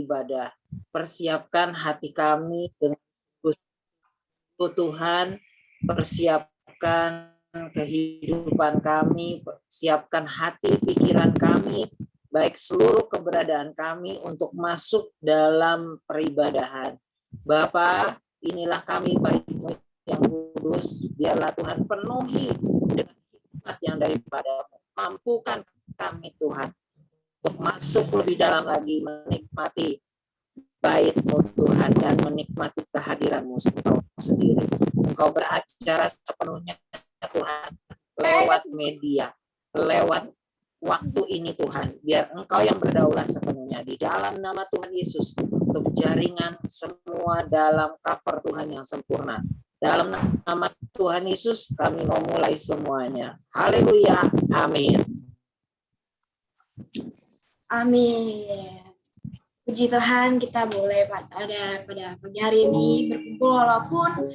ibadah. Persiapkan hati kami dengan Tuhan, persiapkan kehidupan kami, siapkan hati pikiran kami, baik seluruh keberadaan kami untuk masuk dalam peribadahan. Bapa, inilah kami baik-Mu yang kudus, biarlah Tuhan penuhi dengan hikmat yang daripada-Mu. Mampukan kami Tuhan untuk masuk lebih dalam lagi menikmati bait-Mu Tuhan dan menikmati kehadiran-Mu sendiri. Engkau beracara sepenuhnya Tuhan lewat media, lewat waktu ini Tuhan. Biar Engkau yang berdaulat sepenuhnya di dalam nama Tuhan Yesus untuk jaringan semua dalam cover Tuhan yang sempurna. Dalam nama Tuhan Yesus kami mau mulai semuanya. Haleluya. Amin. Amin. Puji Tuhan, kita boleh pada pagi hari ini berkumpul walaupun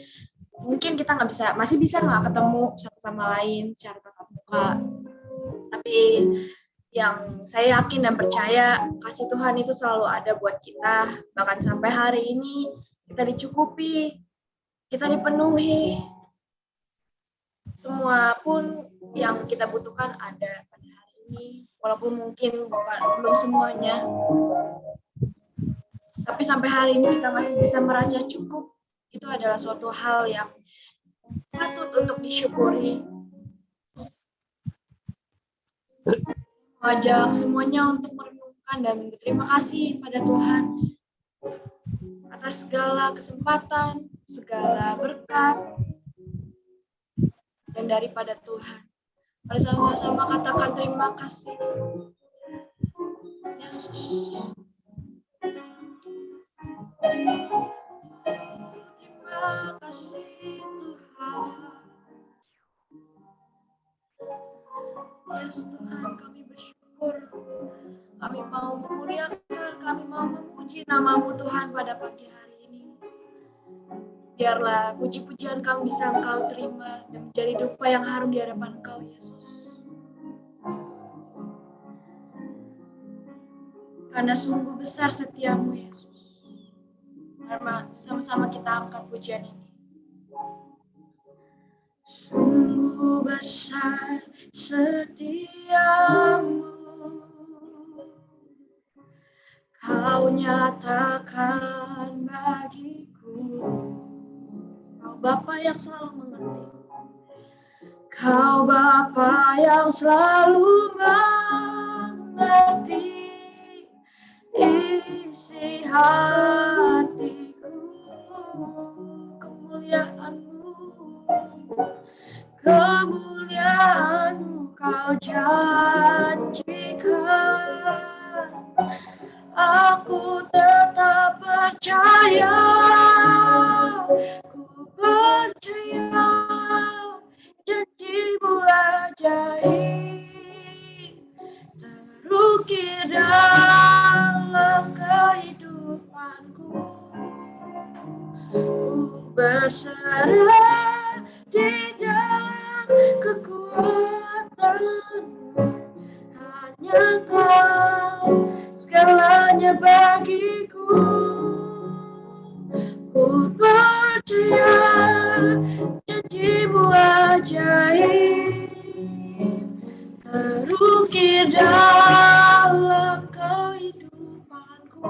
mungkin kita masih bisa nggak ketemu satu sama lain secara tatap muka. Tapi yang saya yakin dan percaya kasih Tuhan itu selalu ada buat kita. Bahkan sampai hari ini kita dicukupi, kita dipenuhi. Semua pun yang kita butuhkan ada pada hari ini. Walaupun mungkin belum semuanya. Tapi sampai hari ini kita masih bisa merasa cukup. Itu adalah suatu hal yang patut untuk disyukuri. Mengajak semuanya untuk merenungkan dan berterima kasih pada Tuhan atas segala kesempatan, segala berkat, dan daripada Tuhan. Mari sama-sama katakan terima kasih. Yesus. Terima kasih Tuhan. Yes Tuhan, kami bersyukur. Kami mau memuliakan, kami mau memuji nama-Mu Tuhan pada pagi hari ini. Biarlah puji-pujian kami bisa Engkau terima dan menjadi dupa yang harum di hadapan Engkau, Yesus. Karena sungguh besar setiamu, Yesus. Mari sama-sama kita angkat pujian ini. Sungguh besar setiamu, Kau nyatakan bagiku. Kau Bapa yang selalu mengerti. Kau Bapa yang selalu mengerti isi hatiku. Kemuliaan-Mu Kau janjikan. Aku tetap percaya, ku percaya janji-Mu ajaib terukir dalam kehidupanku. Ku berserah di dalam kekuatan-Mu, hanya Kau segalanya bagiku. Ku percaya janji-Mu ajaib terukir dalam kehidupanku.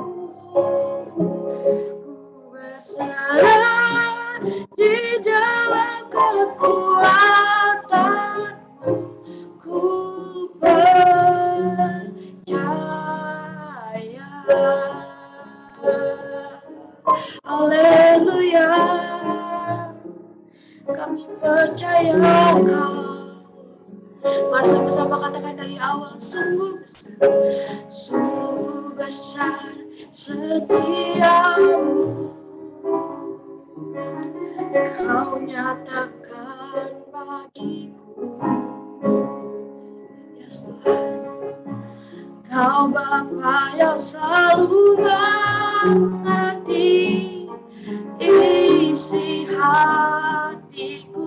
Ku berserah di dalam kekuatan-Mu, ku percaya. Haleluya, kami percaya Engkau. Mari sama-sama katakan dari awal. Sungguh besar setiamu, Kau nyatakan bagiku. Yes Tuhan, Kau Bapa yang selalu mengerti isi hatiku.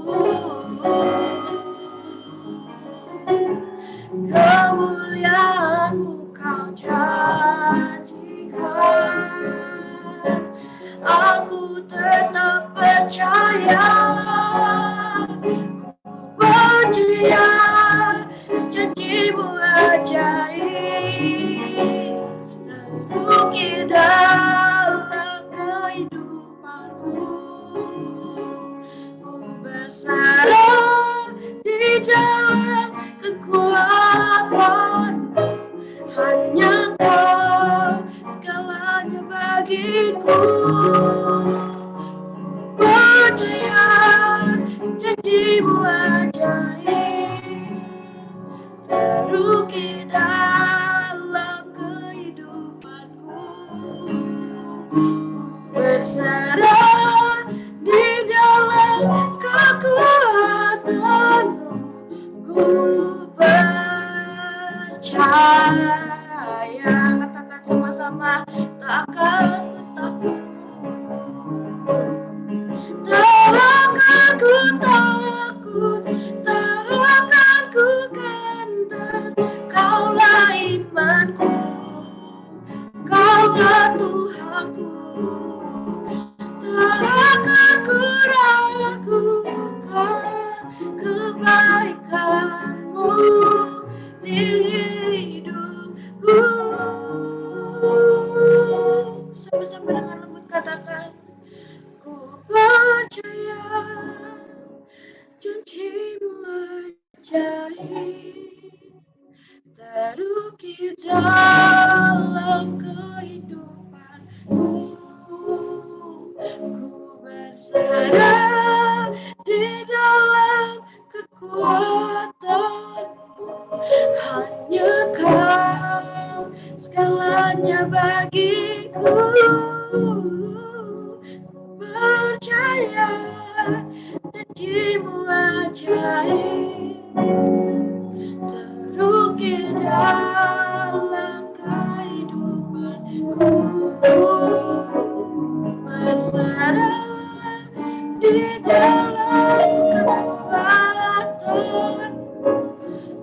Kemuliaan-Mu Kau janjikan. percaya, percaya janjimu ajaib terukir dalam kehidupanku. Ku bersarang di dalam kekuatanmu, hanya Kau segalanya bagiku. Percaya janjimu ajaib terukir dalam kehidupanku. Berserah di dalam kekuatanmu, ku percaya. Katakan sama-sama, tak akan takut. Tak akan ku takut, tak akan ku gentar. Kaulah imanku, Kaulah Tuhanku. Tak akan ku ragukan kebaikan-Mu di hidupku. Sama-sama dengan lembut katakan, ku percaya janjimu ajaib terukir dalam kehidupanku. Ku berserah di dalam kekuatanmu, hanya Kau segalanya bagiku. Percaya janjimu ajaib terukir dalam kehidupanku. Bersarang di dalam kekuatanmu,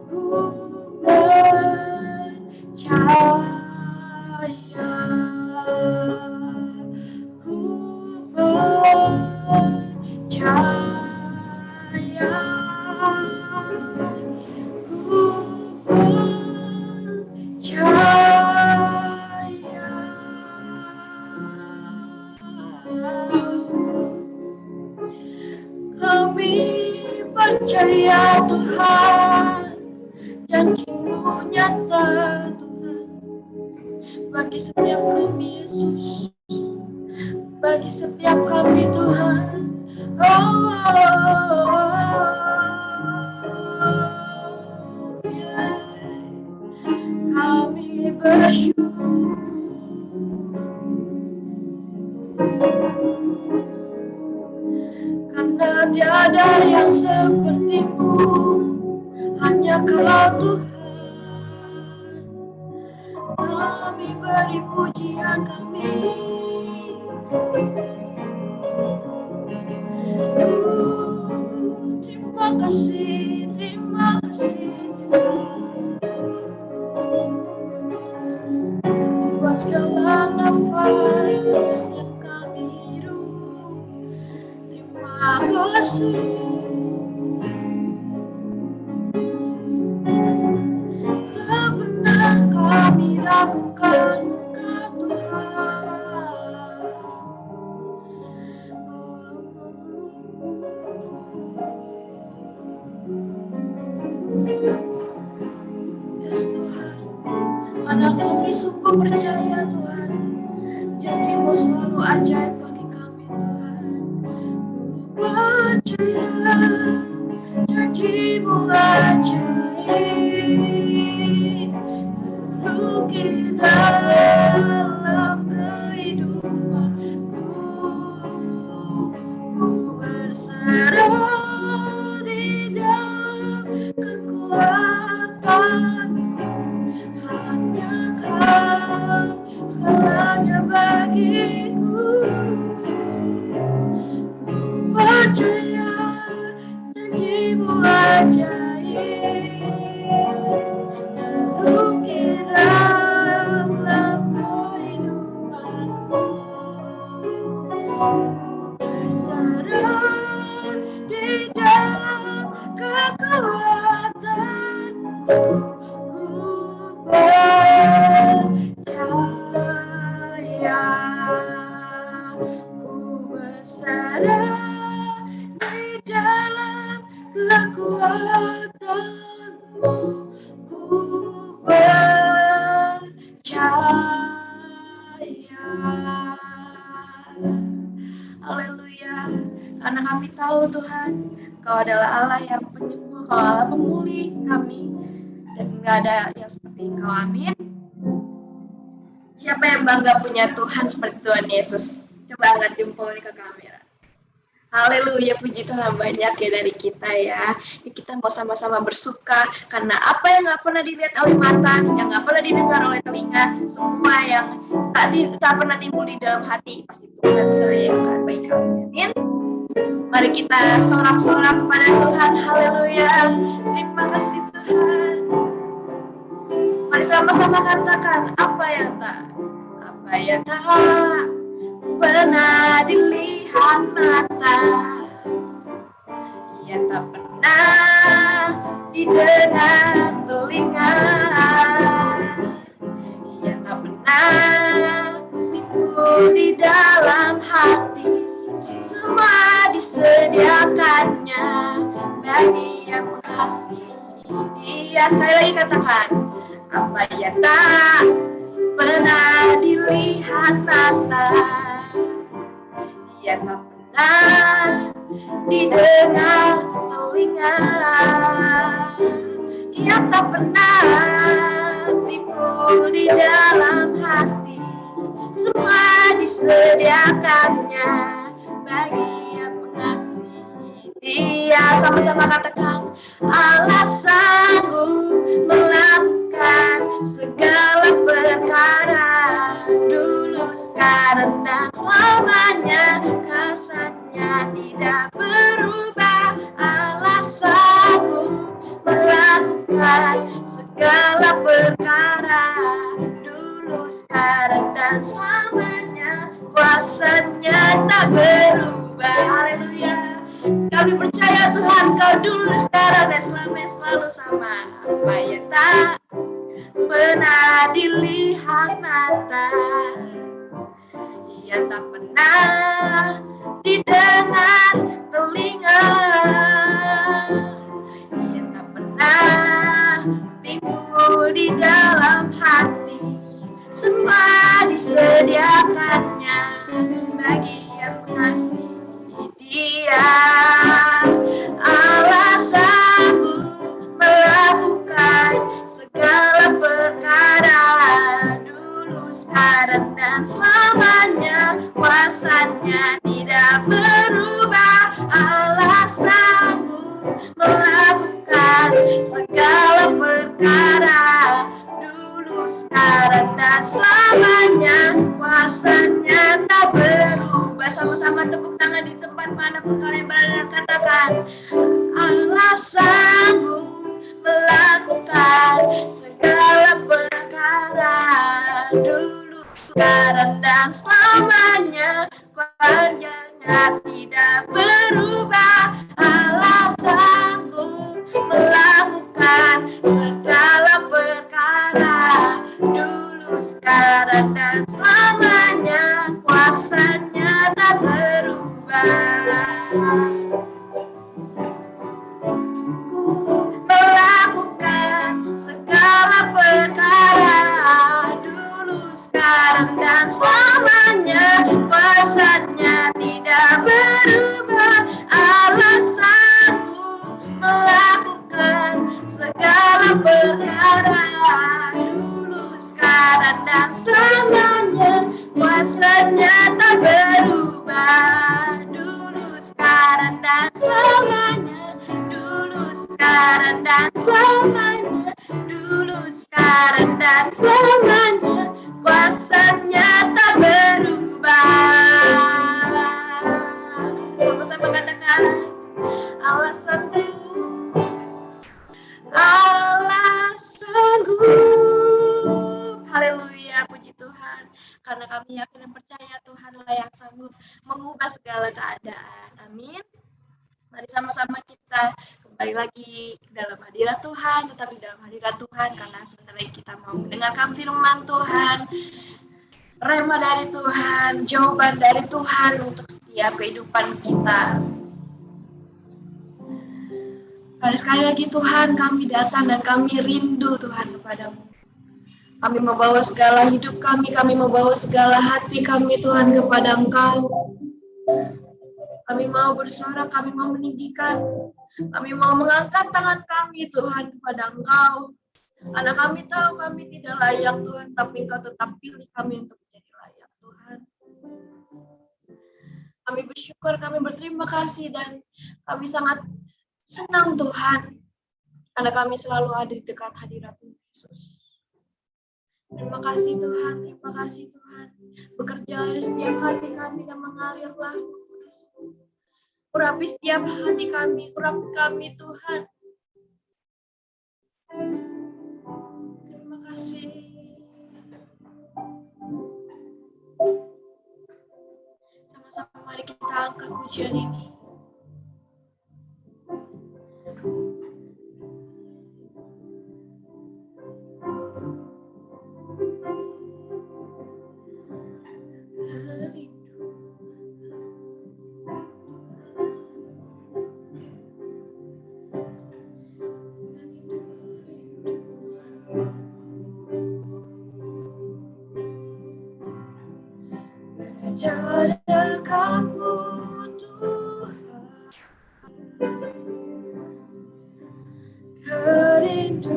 ku percaya. Kami percaya Tuhan, janji-Mu nyata Tuhan, bagi setiap kami Yesus, bagi setiap kami Tuhan. Kami bersyukur karena tiada yang seperti-Mu, hanya Kau Tuhan. Kami beri pujian kami. Terima kasih Tuhan, buat segala nafas yang kami hirup. Terima kasih. Tak pernah kami ragukan Engkau Tuhan. Yes Tuhan, anak kami sungguh percaya Tuhan, janji-Mu selalu ajaib bagi kami Tuhan. Ku percaya janji-Mu ajaib terukir dalam kehidupanku. Ku berserah di dalam kekuatanmu, hanya Kau segalanya bagiku. Ku percaya janji-Mu ajaib terukir dalam kehidupanku. Ku berserah ada di dalam kekuatanmu, ku percaya. Haleluya. Karena kami tahu Tuhan, Kau adalah Allah yang penyembuh, Kau Allah pemulih kami, dan nggak ada yang seperti Engkau. Amin. Siapa yang bangga punya Tuhan seperti Tuhan Yesus? Coba angkat jempolnya ke kamera. Haleluya, puji Tuhan, banyak ya dari kita ya. Kita mau sama-sama bersuka karena apa yang nggak pernah dilihat oleh mata, yang nggak pernah didengar oleh telinga, semua yang tak pernah timbul di dalam hati, pasti Tuhan sediakan bagi kalian. Mari kita sorak-sorak kepada Tuhan. Haleluya, terima kasih Tuhan. Mari sama-sama katakan apa yang tak pernah dilihat mata, yang tak pernah didengar telinga, yang tak pernah timbul di dalam hati, semua disediakannya bagi yang mengasihi Dia. Sekali lagi katakan, apa yang tak pernah dilihat mata, yang tak pernah didengar telinga, yang tak pernah timbul di dalam hati, semua disediakannya bagi yang mengasihi Dia. Sama-sama katakan, Allah sanggup melakukan segala perkara, dulu, sekarang, dan selamanya. Kasih-Nya tidak berubah. Allah sanggup melakukan segala perkara, dulu, sekarang, dan selamanya. Kuasa-Nya tak berubah. Haleluya. Kami percaya Tuhan, Kau dulu, sekarang, dan selamanya selalu sama. Apa yang tak pernah dilihat mata, yang tak pernah didengar telinga, yang tak pernah timbul di dalam hati, semua disediakannya bagi yang mengasihi Dia. Allah sanggup melakukan segala perkara, dulu, sekarang, dan selamanya. Kuasa-Nya tidak berubah. Allah sanggup melakukan segala perkara, dulu, sekarang, dan selamanya. Kuasa-Nya tak berubah. Sama-sama tepuk tangan di tempat manapun kalian berada dan katakan, Allah sanggup melakukan segala perkara, dulu, sekarang, dan selamanya. Kuasa-Nya tidak berubah. Allah sanggup melakukan segala perkara, dulu, sekarang, dan selamanya. Kuasa-Nya tak berubah. Melakukan segala perkara, dulu, sekarang, dan selamanya. Kuasa-Nya tidak berubah. Allah sanggup melakukan segala perkara, dulu, sekarang, dan selamanya. Kuasa-Nya tak berubah. Dulu, sekarang, dan selamanya. Dulu, sekarang, dan selamanya. Dulu, sekarang, dan selamanya. Kuasa-Nya tak berubah. Sama-sama katakan, Allah sanggup. Allah sanggup. Haleluya, puji Tuhan. Karena kami yakin dan percaya Tuhanlah yang sanggup mengubah segala keadaan. Amin. Mari sama-sama kita kembali lagi dalam hadirat Tuhan, tetapi dalam hadirat Tuhan, karena sebentar lagi kita mau mendengarkan firman Tuhan, rema dari Tuhan, jawaban dari Tuhan untuk setiap setiap kehidupan kita. Dan sekali lagi Tuhan, kami datang dan kami rindu Tuhan kepadamu. Kami membawa segala hidup kami membawa segala hati kami Tuhan kepada Engkau. Kami mau bersorak, kami mau meninggikan, kami mau mengangkat tangan kami Tuhan kepada Engkau. Karena kami tahu kami tidak layak Tuhan, tapi Engkau tetap pilih kami untuk menjadi layak Tuhan. Kami bersyukur, kami berterima kasih, dan kami sangat senang Tuhan, karena kami selalu ada di dekat hadirat-Mu Yesus. Terima kasih Tuhan, terima kasih Tuhan. Bekerjalah setiap hati kami dan mengalirlah Roh Kudus-Mu. Urapi setiap hati kami, urapi kami Tuhan. Terima kasih. Sama-sama mari kita angkat pujian ini. Jauh dekatmu Tuhan, kerinduanku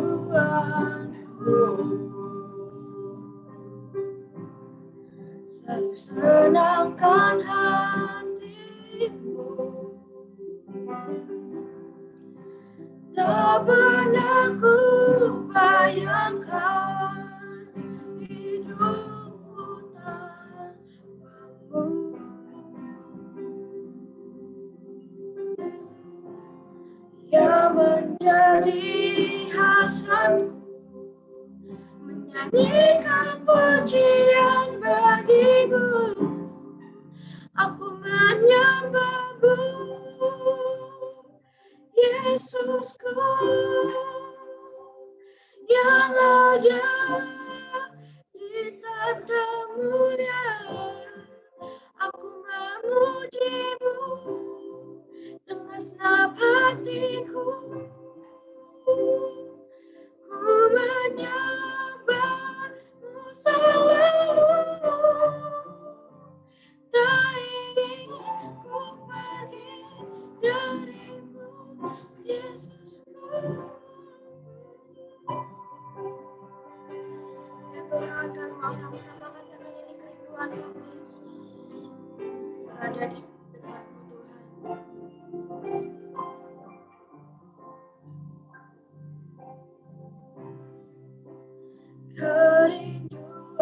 selalu senangkan hatimu. Tak pernah ku bayangkan hidupku tanpamu. Yang menjadi hasratku menyanyikan pujian bagimu. Aku menyembahmu, Yesusku, yang ada di tata mulia. Aku memujimu dengan segenap hatiku. Ku menyembahmu selalu. Tak ingin ku pergi darimu, Yesusku. Ya Tuhan, kami mau sama-sama katakan ini kerinduan kami, Yesus. Berada di dekatmu Tuhan. Kerinduanku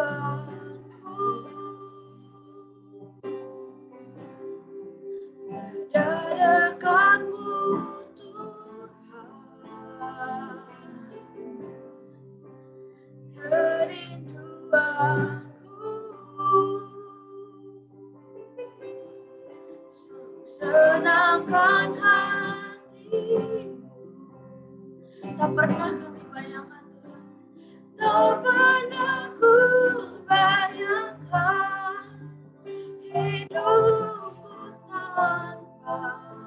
berada dekatmu Tuhan. Kerinduanku selalu senangkan hatimu. Tak pernah kami bayangkan Tuhan, tak pernah ku bayangkan hidupku tanpamu.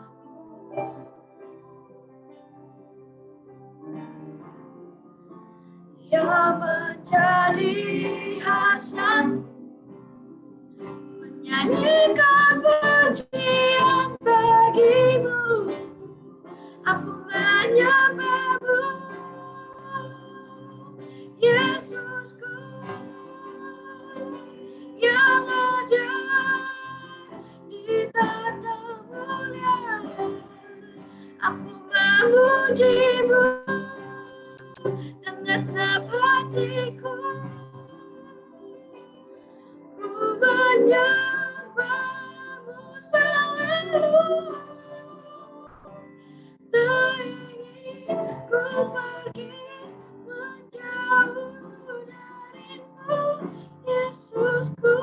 Yang menjadi hasratku menyanyikan pujian bagimu. Aku menyembahmu, Yesusku, yang ada di tata mulia. Aku memujimu dengan segenap hatiku. Ku menyembahmu selalu. Tak ingin ku pergi menjauh darimu, Yesusku.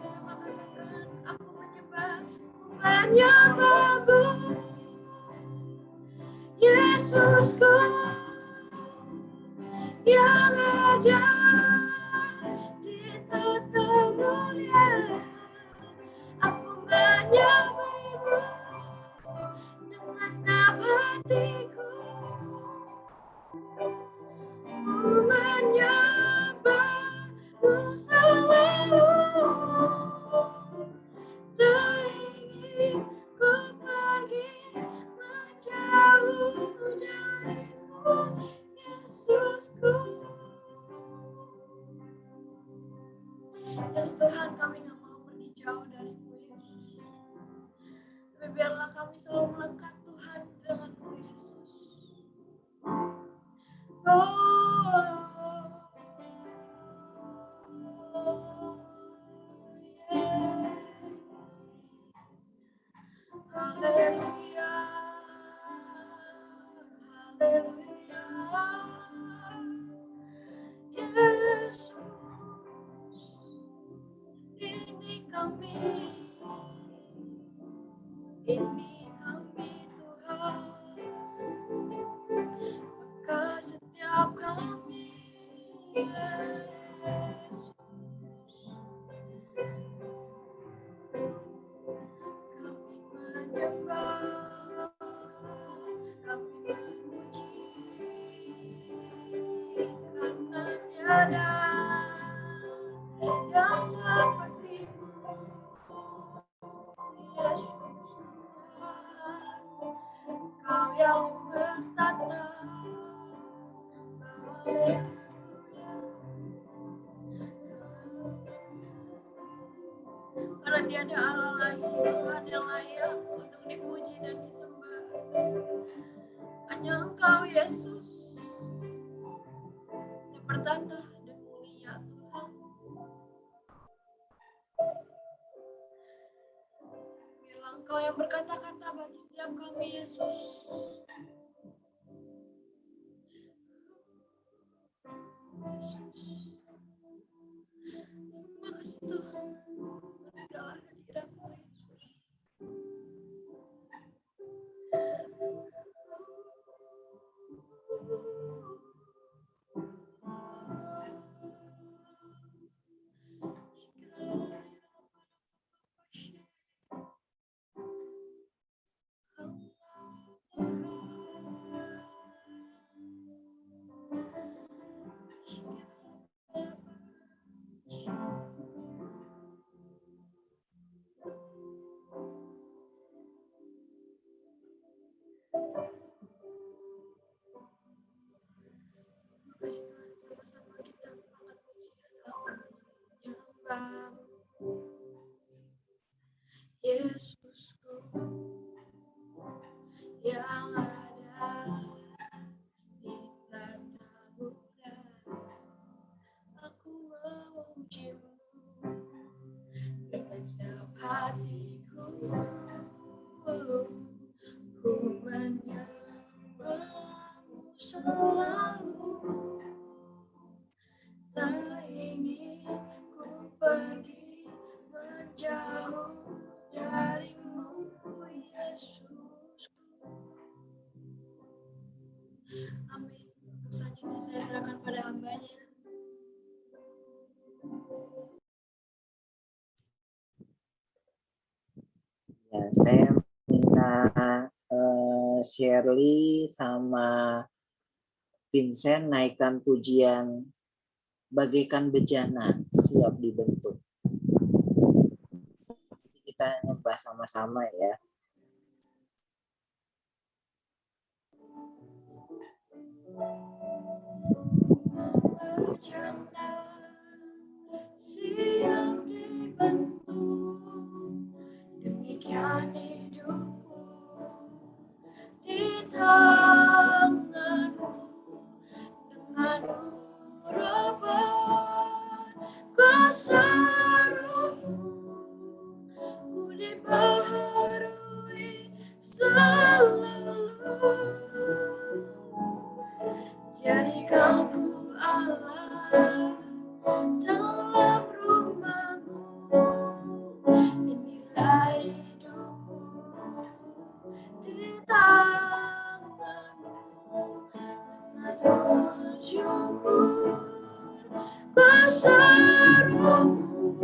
Sama-sama katakan, aku menyembahmu, Yesusku, yang ada di tata mulia. Yes Tuhan, kami nggak mau pergi jauh darimu Yesus. Tapi biarlah kami selalu melekat Tuhan denganmu Yesus. Haleluya, haleluya, Yesus, ini kami Tuhan, maka setiap kami Yesus, kami menyembah, kami memuji, karena tiada yang seperti-Mu, Yesus Tuhan, Kau yang bertata. Haleluya. Karena tiada Allah lain Tuhan yang layak untuk dipuji dan disembah. Hanya Engkau Yesus yang bertata dan mulia Tuhan. Biarlah Engkau yang berkata-kata bagi setiap kami Yesus. Yesus. Terima kasih Tuhan untuk segala hadirat-Mu Yesus. Kasih Tuhan, sama-sama kita angkat pujian menyembah-Mu. Yesusku yang ada di tata muda, aku memuji-Mu dengan setiap hatiku. Ku menyembah-Mu selalu, tak ingin ku pergi menjauh dari-Mu, Yesusku. Amin. Untuk selanjutnya saya serahkan pada hamba-Nya. Ya, saya minta Shirley sama Vincent naikkan pujian bagaikan bejana siap dibentuk. Kita nyembah sama-sama ya. Bejana siap dibentuk, demikian hidupku di tangan-Mu. Dengan urapan kuasa Roh-Mu, ku dibaharui selalu. Jadikan ku Allah dalam rumah-Mu, inilah hidupku di tangan-Mu. Dengan bersyukur kuasa Roh-Mu,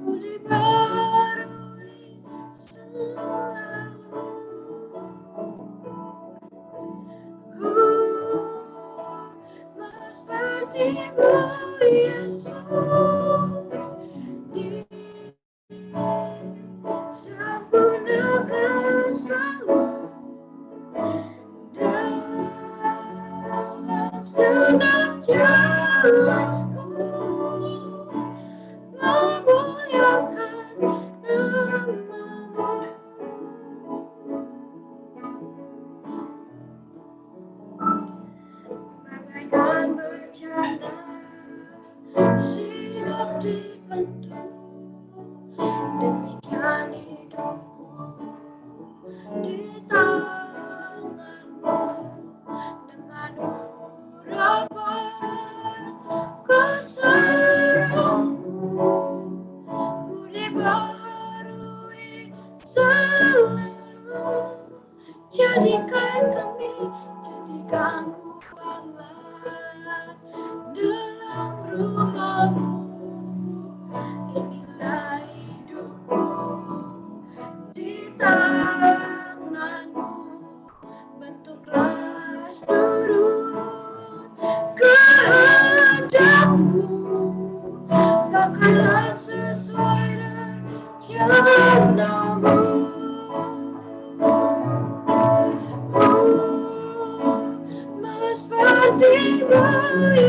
ku dibaharui selalu. Ku mau seperti-Mu Yesus, disempurnakan selalu dalam segenap jalanku.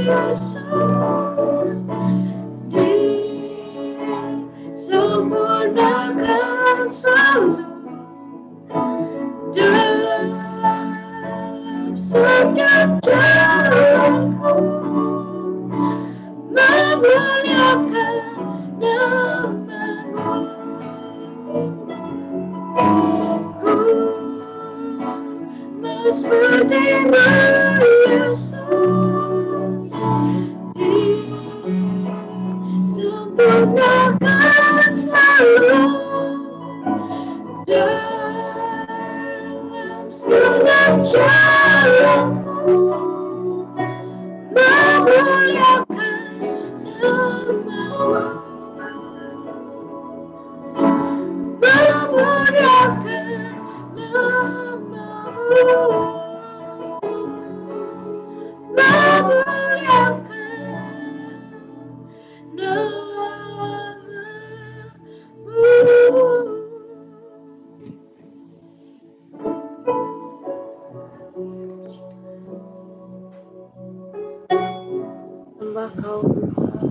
Yesus disempurnakan selalu dalam setiap jalanku, memuliakan nama-Mu. Ku mau seperti-Mu, Yesus, disempurnakan selalu dalam setiap jalanku, memuliakan nama-Mu, memuliakan nama-Mu, memuliakan nama-Mu. Sembah Kau Tuhan,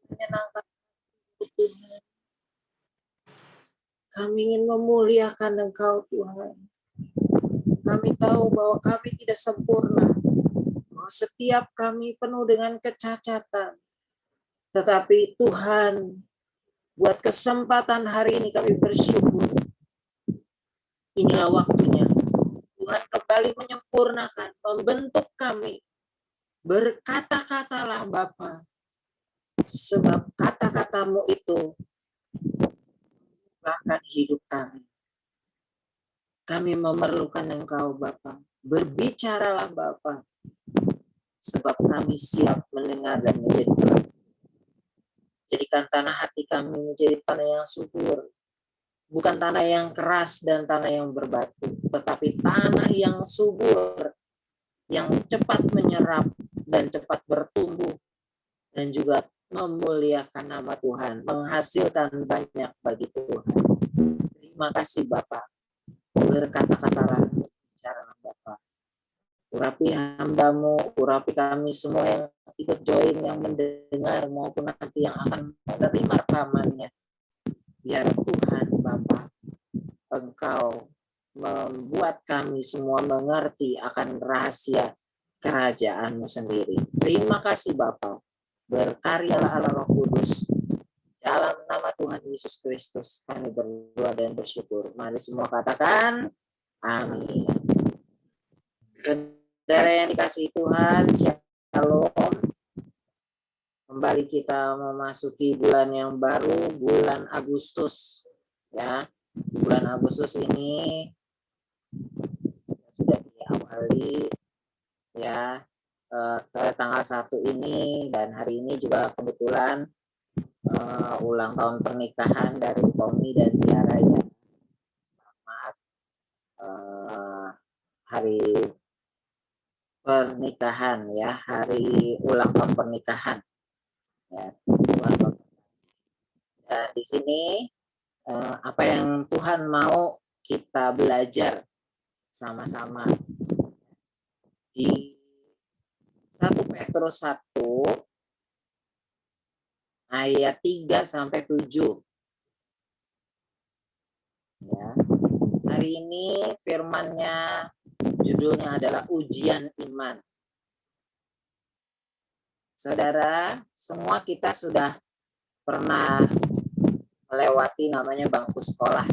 menyenangkan Tuhan. Kami ingin memuliakan Engkau Tuhan. Kami tahu bahwa kami tidak sempurna, bahwa setiap kami penuh dengan kecacatan. Tetapi Tuhan, buat kesempatan hari ini kami bersyukur. Inilah waktunya. Tuhan kembali menyempurnakan, membentuk kami. Berkata-katalah Bapa, sebab kata-katamu itu bahkan hidup kami. Kami memerlukan Engkau Bapa. Berbicaralah Bapa, sebab kami siap mendengar dan menjadi berkat. Jadikan tanah hati kami menjadi tanah yang subur. Bukan tanah yang keras dan tanah yang berbatu, tetapi tanah yang subur, yang cepat menyerap dan cepat bertumbuh, dan juga memuliakan nama Tuhan, menghasilkan banyak bagi Tuhan. Terima kasih Bapak. Berkata-katalah, bicaralah Bapak. Urapi hamba-Mu, urapi kami semua yang ikut join, yang mendengar maupun nanti yang akan menerima rekamannya. Biar Tuhan Bapa, Engkau membuat kami semua mengerti akan rahasia kerajaan-Mu sendiri. Terima kasih Bapa. Berkaryalah Allah Roh Kudus. Dalam nama Tuhan Yesus Kristus kami berdoa dan bersyukur. Mari semua katakan amin. Saudara yang dikasihi Tuhan, shalom. Kembali kita memasuki bulan yang baru, bulan Agustus. Ya, bulan Agustus ini sudah diawali ya ke tanggal 1 ini, dan hari ini juga kebetulan ulang tahun pernikahan dari Tommy dan Tiara ya. Selamat hari pernikahan ya, hari ulang tahun pernikahan. Ya, dan di sini apa yang Tuhan mau kita belajar sama-sama di 1 Petrus 1 ayat 3 sampai 7. Ya. Hari ini firman-Nya judulnya adalah ujian iman. Saudara, semua kita sudah pernah melewati namanya bangku sekolah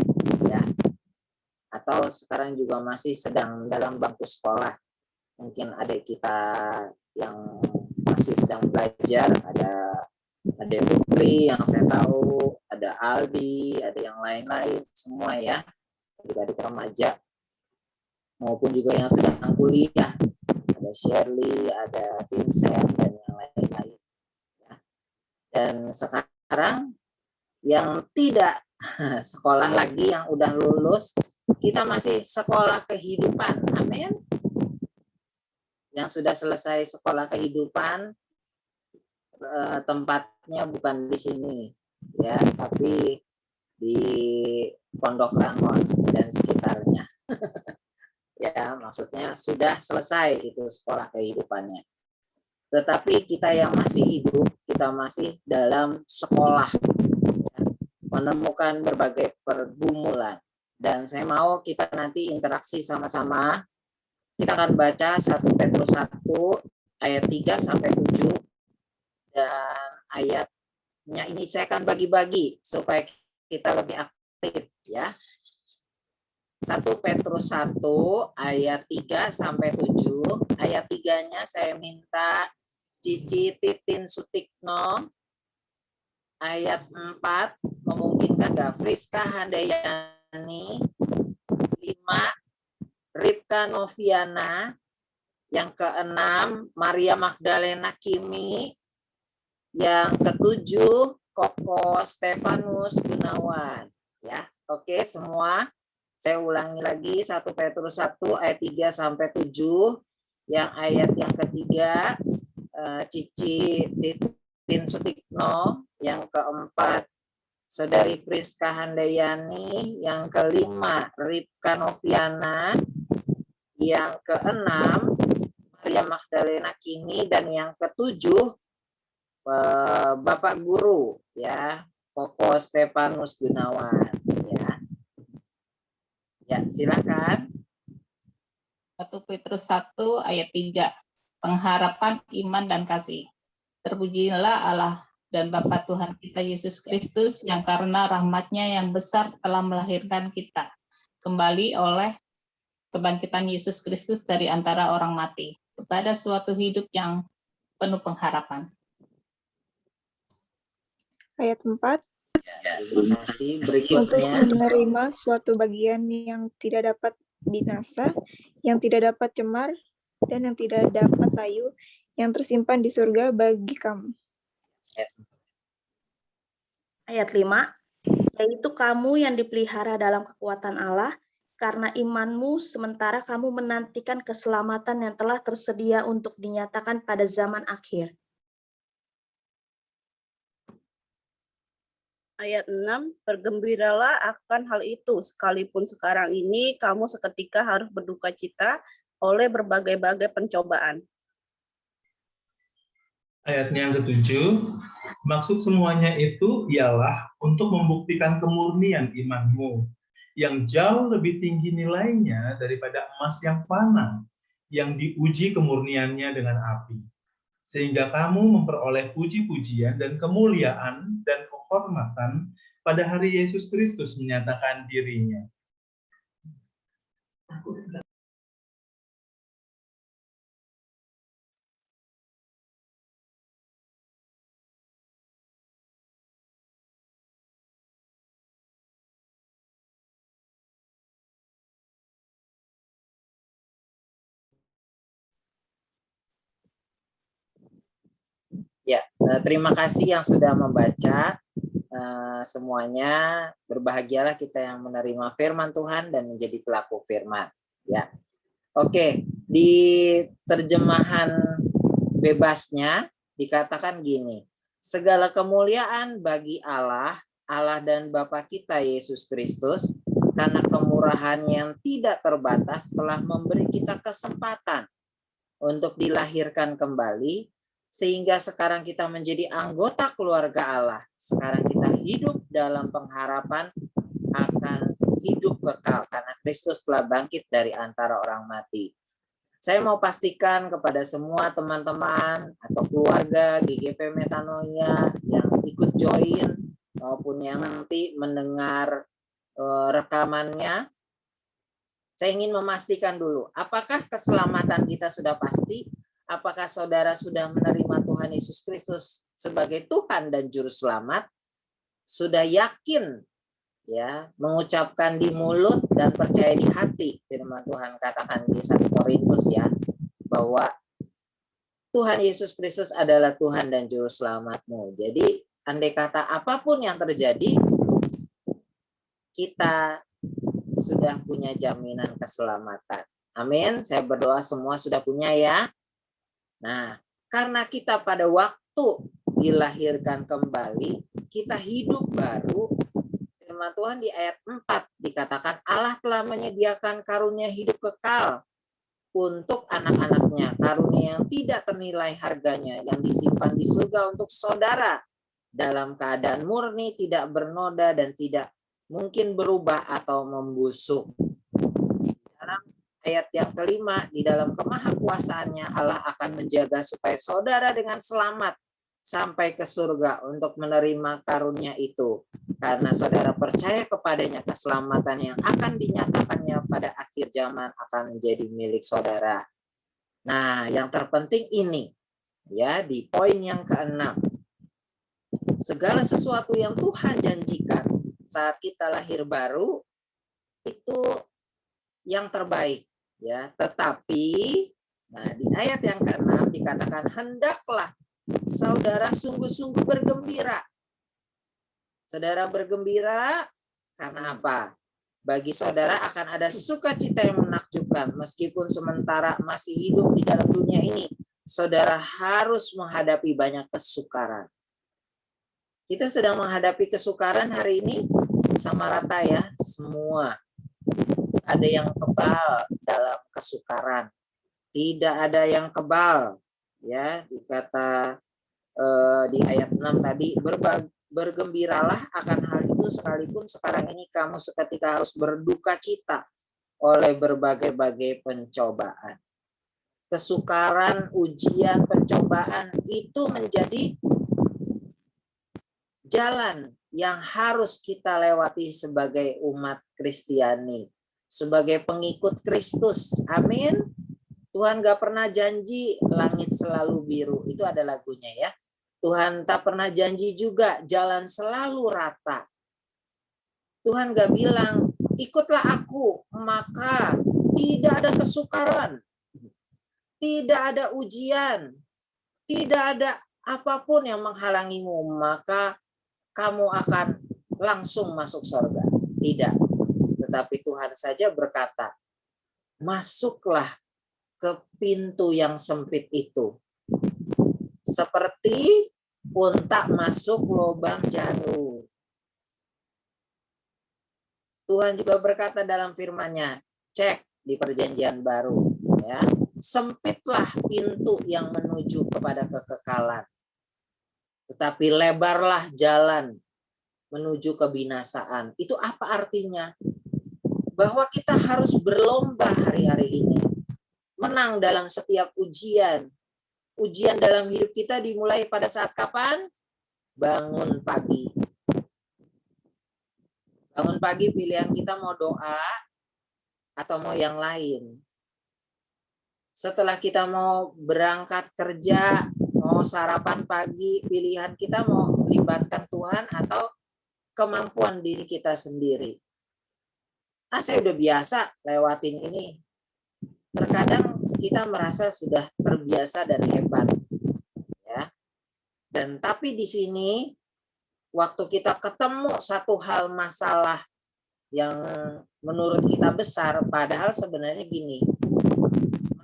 ya. Atau sekarang juga masih sedang dalam bangku sekolah. Mungkin adik kita yang masih sedang belajar, ada Putri yang saya tahu, ada Aldi, ada yang lain-lain semua ya, adik-adik remaja, maupun juga yang sedang kuliah, ada Shirley, ada Vincent, dan yang lain-lain. Ya. Dan sekarang yang tidak sekolah lagi, yang udah lulus, kita masih sekolah kehidupan, amin. Yang sudah selesai sekolah kehidupan, tempatnya bukan di sini ya, tapi di Pondok Rangon dan sekitarnya. Ya, maksudnya sudah selesai itu sekolah kehidupannya. Tetapi kita yang masih hidup, kita masih dalam sekolah, ya, menemukan berbagai pergumulan. Dan saya mau kita nanti interaksi sama-sama. Kita akan baca 1 Petrus 1 ayat 3 sampai 7, dan ayatnya ini saya akan bagi-bagi supaya kita lebih aktif, ya. 1 Petrus 1 ayat 3 sampai 7. Ayat 3-nya saya minta Cici Titin Sutikno. Ayat 4 memungkinkan nggak Friska Handayani. 5 Ripka Noviana. Yang ke-6 Maria Magdalena Kimi. Yang ke-7 Koko Stefanus Gunawan. Ya, oke semua. Saya ulangi lagi 1 Petrus 1 ayat 3 sampai 7. Yang ayat yang ketiga Cici Titin Sutikno, yang keempat Saudari Friska Handayani, yang kelima Ripka Noviana, yang keenam Maria Magdalena Kimi, dan yang ketujuh Bapak Guru, ya, Koko Stefanus Gunawan, ya. Ya, silakan. 1 Petrus 1 ayat 3. Pengharapan iman dan kasih. Terpujilah Allah dan Bapa Tuhan kita Yesus Kristus, yang karena rahmat-Nya yang besar telah melahirkan kita kembali oleh kebangkitan Yesus Kristus dari antara orang mati kepada suatu hidup yang penuh pengharapan. Ayat 4. Ya, terima kasih. Untuk Berikutnya. menerima suatu bagian yang tidak dapat binasa, yang tidak dapat cemar, dan yang tidak dapat layu, yang tersimpan di surga bagi kamu. Ayat 5, yaitu kamu yang dipelihara dalam kekuatan Allah, karena imanmu sementara kamu menantikan keselamatan yang telah tersedia untuk dinyatakan pada zaman akhir. Ayat 6, bergembiralah akan hal itu, sekalipun sekarang ini kamu seketika harus berduka cita oleh berbagai-bagai pencobaan. Ayatnya yang ke-7, maksud semuanya itu ialah untuk membuktikan kemurnian imanmu, yang jauh lebih tinggi nilainya daripada emas yang fana, yang diuji kemurniannya dengan api. Sehingga kamu memperoleh puji-pujian dan kemuliaan dan kehormatan pada hari Yesus Kristus menyatakan dirinya. Ya, terima kasih yang sudah membaca. Semuanya berbahagialah kita yang menerima firman Tuhan dan menjadi pelaku firman. Ya, oke. Di terjemahan bebasnya dikatakan gini: segala kemuliaan bagi Allah, Allah dan Bapa kita Yesus Kristus, karena kemurahan yang tidak terbatas telah memberi kita kesempatan untuk dilahirkan kembali, sehingga sekarang kita menjadi anggota keluarga Allah. Sekarang kita hidup dalam pengharapan akan hidup kekal karena Kristus telah bangkit dari antara orang mati. Saya mau pastikan kepada semua teman-teman atau keluarga GGP Metanoia yang ikut join maupun yang nanti mendengar rekamannya, saya ingin memastikan dulu, apakah keselamatan kita sudah pasti? Apakah saudara sudah menerima Tuhan Yesus Kristus sebagai Tuhan dan Juru Selamat? Sudah yakin ya mengucapkan di mulut dan percaya di hati firman Tuhan katakan di 1 Korintus ya, bahwa Tuhan Yesus Kristus adalah Tuhan dan Juru Selamatmu. Jadi andai kata apapun yang terjadi, kita sudah punya jaminan keselamatan. Amin. Saya berdoa semua sudah punya ya. Nah, karena kita pada waktu dilahirkan kembali, kita hidup baru. firman Tuhan di ayat 4 dikatakan Allah telah menyediakan karunia hidup kekal untuk anak-anaknya, karunia yang tidak ternilai harganya, yang disimpan di surga untuk saudara dalam keadaan murni, tidak bernoda dan tidak mungkin berubah atau membusuk. Dalam ayat yang kelima, di dalam kemahakuasaannya Allah akan menjaga supaya saudara dengan selamat sampai ke surga untuk menerima karunia itu. Karena saudara percaya kepadanya, keselamatan yang akan dinyatakannya pada akhir zaman akan menjadi milik saudara. Nah, yang terpenting ini, ya, di poin yang ke-6. Segala sesuatu yang Tuhan janjikan saat kita lahir baru, itu yang terbaik. Ya, tetapi, nah, di ayat yang ke-6 dikatakan, hendaklah saudara sungguh-sungguh bergembira. Saudara bergembira karena apa? Bagi saudara akan ada sukacita yang menakjubkan. Meskipun sementara masih hidup di dalam dunia ini, saudara harus menghadapi banyak kesukaran. Kita sedang menghadapi kesukaran hari ini sama rata ya, semua. Ada yang kebal dalam kesukaran. Tidak ada yang kebal. Ya, dikata di ayat 6 tadi, bergembiralah akan hal itu sekalipun sekarang ini kamu seketika harus berduka cita oleh berbagai-bagai pencobaan. Kesukaran, ujian, pencobaan itu menjadi jalan yang harus kita lewati sebagai umat Kristiani, sebagai pengikut Kristus. Amin. Tuhan gak pernah janji langit selalu biru. Itu ada lagunya ya. Tuhan tak pernah janji juga jalan selalu rata. Tuhan gak bilang, ikutlah aku, maka tidak ada kesukaran. Tidak ada ujian. Tidak ada apapun yang menghalangimu, maka kamu akan langsung masuk surga. Tidak. Tetapi Tuhan saja berkata, masuklah ke pintu yang sempit itu. Seperti unta masuk lubang jarum. Tuhan juga berkata dalam firman-Nya, cek di perjanjian baru, ya. Sempitlah pintu yang menuju kepada kekekalan. Tetapi lebarlah jalan menuju kebinasaan. Itu apa artinya? Bahwa kita harus berlomba hari-hari ini. Menang dalam setiap ujian. Ujian dalam hidup kita dimulai pada saat kapan? Bangun pagi. Bangun pagi pilihan kita mau doa atau mau yang lain. Setelah kita mau berangkat kerja, mau sarapan pagi, pilihan kita mau melibatkan Tuhan atau kemampuan diri kita sendiri. Saya udah biasa lewatin ini. Terkadang kita merasa sudah terbiasa dan hebat, ya. Dan tapi di sini waktu kita ketemu satu hal masalah yang menurut kita besar, padahal sebenarnya gini,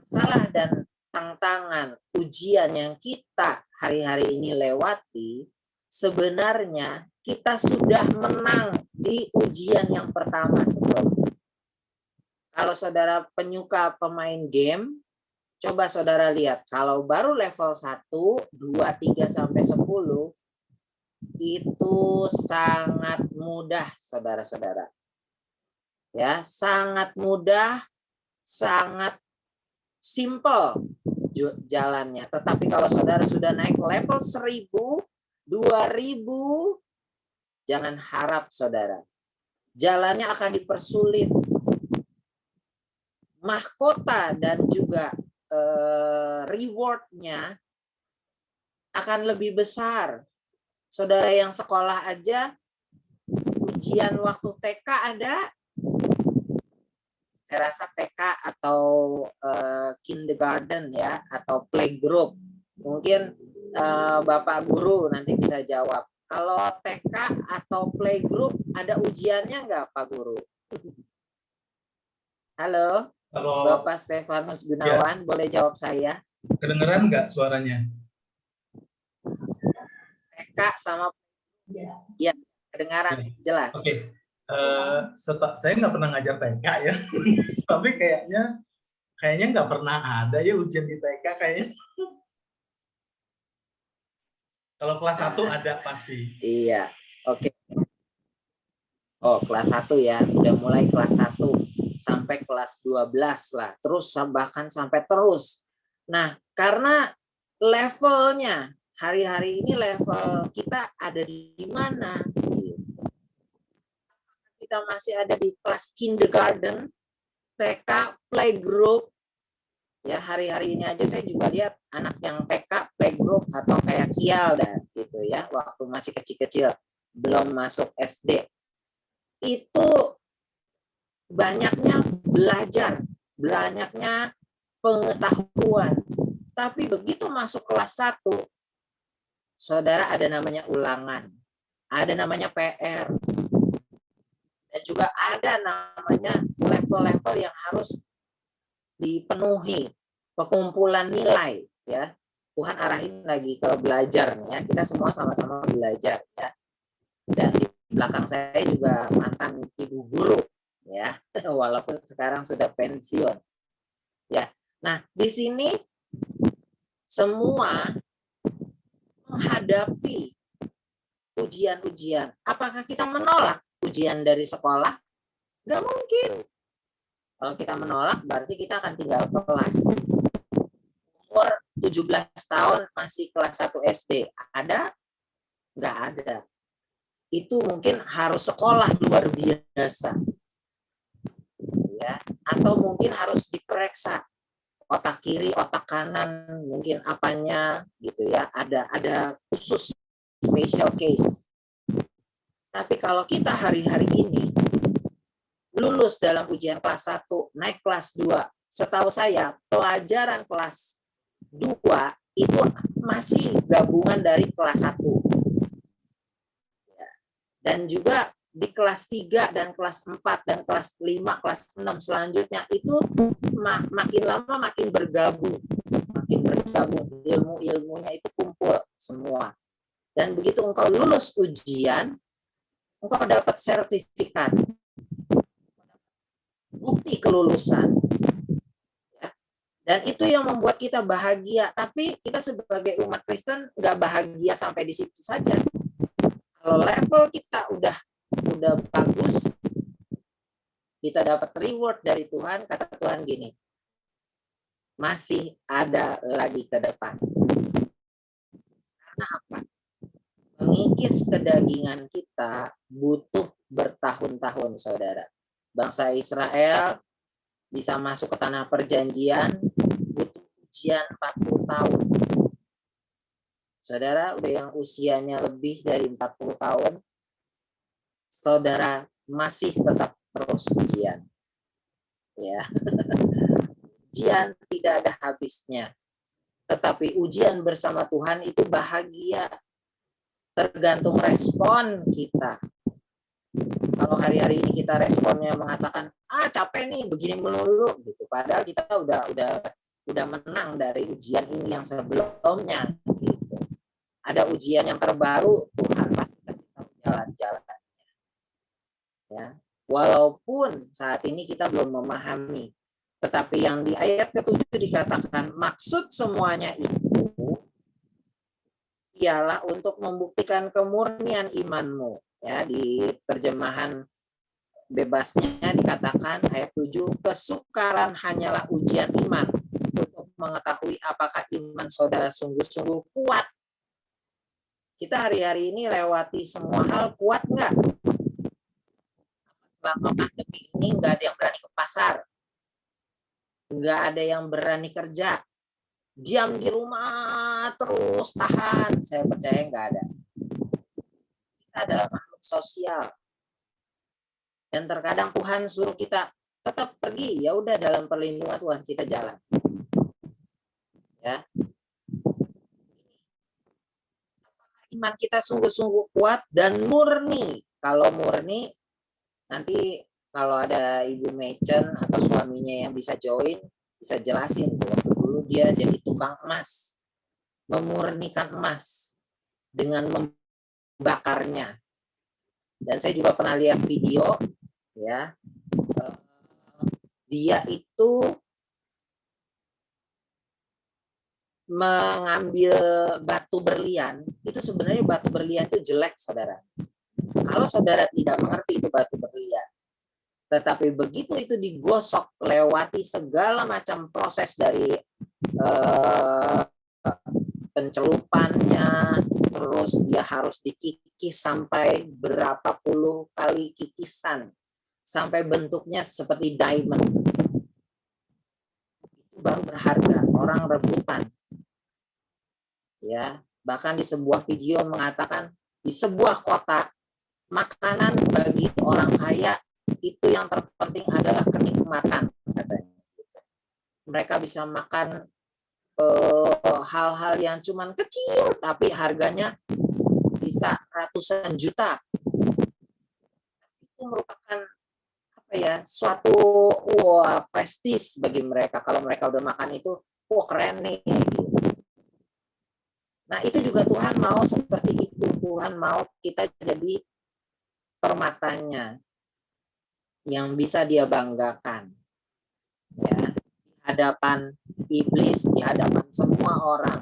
masalah dan tantangan ujian yang kita hari-hari ini lewati, sebenarnya kita sudah menang di ujian yang pertama sebelumnya. Kalau saudara penyuka pemain game, coba saudara lihat, kalau baru level 1, 2, 3, sampai 10, itu sangat mudah, saudara-saudara. Ya, sangat mudah, sangat simple jalannya. Tetapi kalau saudara sudah naik level 1000, 2000, jangan harap saudara. Jalannya akan dipersulit. Mahkota dan juga reward-nya akan lebih besar. Saudara yang sekolah aja, ujian waktu TK ada, saya rasa TK atau kindergarten ya, atau playgroup. Mungkin Bapak Guru nanti bisa jawab. Kalau TK atau playgroup ada ujiannya nggak Pak Guru? Halo? Kalau Bapak Stefanus Gunawan, ya. Boleh jawab saya? Kedengeran nggak suaranya? TK sama ya, kedengaran jelas. Oke. Saya nggak pernah ngajar TK ya, tapi kayaknya nggak pernah ada ya ujian di TK kayaknya. Kalau kelas 1 ada pasti. Iya, oke. Oh, kelas 1 ya, udah mulai kelas 1 sampai kelas 12 lah, terus bahkan sampai terus. Nah, karena levelnya hari-hari ini level kita ada di mana? Kita masih ada di kelas kindergarten, TK, playgroup. Ya, hari-hari ini aja saya juga lihat anak yang TK, playgroup atau kayak kial dah gitu ya, waktu masih kecil-kecil, belum masuk SD. Itu banyaknya belajar, banyaknya pengetahuan. Tapi begitu masuk kelas 1, saudara, ada namanya ulangan, ada namanya PR, dan juga ada namanya level-level yang harus dipenuhi, pengumpulan nilai ya. Tuhan arahin lagi ke belajar ya. Kita semua sama-sama belajar ya. Dan di belakang saya juga mantan ibu guru ya, walaupun sekarang sudah pensiun. Ya. Nah, di sini semua menghadapi ujian-ujian. Apakah kita menolak ujian dari sekolah? Nggak mungkin. Kalau kita menolak, berarti kita akan tinggal kelas. Umur 17 tahun masih kelas 1 SD. Ada? Nggak ada. Itu mungkin harus sekolah luar biasa. Ya. Atau mungkin harus diperiksa. Otak kiri, otak kanan, mungkin apanya gitu ya. Ada khusus special case. Tapi kalau kita hari-hari ini lulus dalam ujian kelas 1, naik kelas 2. Setahu saya, pelajaran kelas 2 itu masih gabungan dari kelas 1. Dan juga di kelas 3 dan kelas 4 dan kelas 5, kelas 6 selanjutnya itu makin lama makin bergabung. Makin bergabung, ilmu-ilmunya itu kumpul semua. Dan begitu engkau lulus ujian, engkau dapat sertifikat. Bukti kelulusan. Ya. Dan itu yang membuat kita bahagia. Tapi kita sebagai umat Kristen nggak bahagia sampai di situ saja. Kalau level kita udah bagus, kita dapat reward dari Tuhan. Kata Tuhan gini, masih ada lagi ke depan. Karena apa? Mengikis kedagingan kita butuh bertahun-tahun, saudara. Bangsa Israel bisa masuk ke tanah perjanjian butuh ujian 40 tahun. Saudara udah yang usianya lebih dari 40 tahun, saudara masih tetap terus ujian. Ya. Ujian tidak ada habisnya. Tetapi ujian bersama Tuhan itu bahagia. Tergantung respon kita. Kalau hari-hari ini kita responnya mengatakan, capek nih, begini melulu, gitu. Padahal kita udah menang dari ujian ini yang sebelumnya, gitu. Ada ujian yang terbaru, Tuhan pasti kasih tahu jalan-jalannya. Ya, walaupun saat ini kita belum memahami, tetapi yang di ayat ke-7 dikatakan maksud semuanya itu ialah untuk membuktikan kemurnian imanmu. Ya, di terjemahan bebasnya dikatakan ayat 7, kesukaran hanyalah ujian iman untuk mengetahui apakah iman saudara sungguh-sungguh kuat. Kita hari-hari ini lewati semua hal, kuat nggak? Selama pandemi ini nggak ada yang berani ke pasar, nggak ada yang berani kerja, diam di rumah terus tahan. Saya percaya nggak ada. Kita adalah makhluk sosial, dan terkadang Tuhan suruh kita tetap pergi, ya udah dalam perlindungan Tuhan kita jalan. Ya, iman kita sungguh-sungguh kuat dan murni. Kalau murni, nanti kalau ada Ibu Machen atau suaminya yang bisa join, bisa jelasin tuh. Waktu dulu dia jadi tukang emas, memurnikan emas dengan membakarnya. Dan saya juga pernah lihat video, ya, dia itu mengambil batu berlian. Itu sebenarnya batu berlian itu jelek, saudara. Kalau saudara tidak mengerti itu batu berlian, tetapi begitu itu digosok, lewati segala macam proses dari pencelupannya, terus dia harus dikikis sampai berapa puluh kali kikisan, sampai bentuknya seperti diamond. Itu baru berharga, orang rebutan. Ya, bahkan di sebuah video mengatakan di sebuah kota makanan bagi orang kaya itu yang terpenting adalah kenikmatan, katanya. Mereka bisa makan hal-hal yang cuman kecil tapi harganya bisa ratusan juta. Itu merupakan apa ya, suatu prestis bagi mereka. Kalau mereka udah makan itu, keren nih. Nah, itu juga Tuhan mau seperti itu. Tuhan mau kita jadi permatanya yang bisa dia banggakan. Ya, di hadapan iblis, di hadapan semua orang.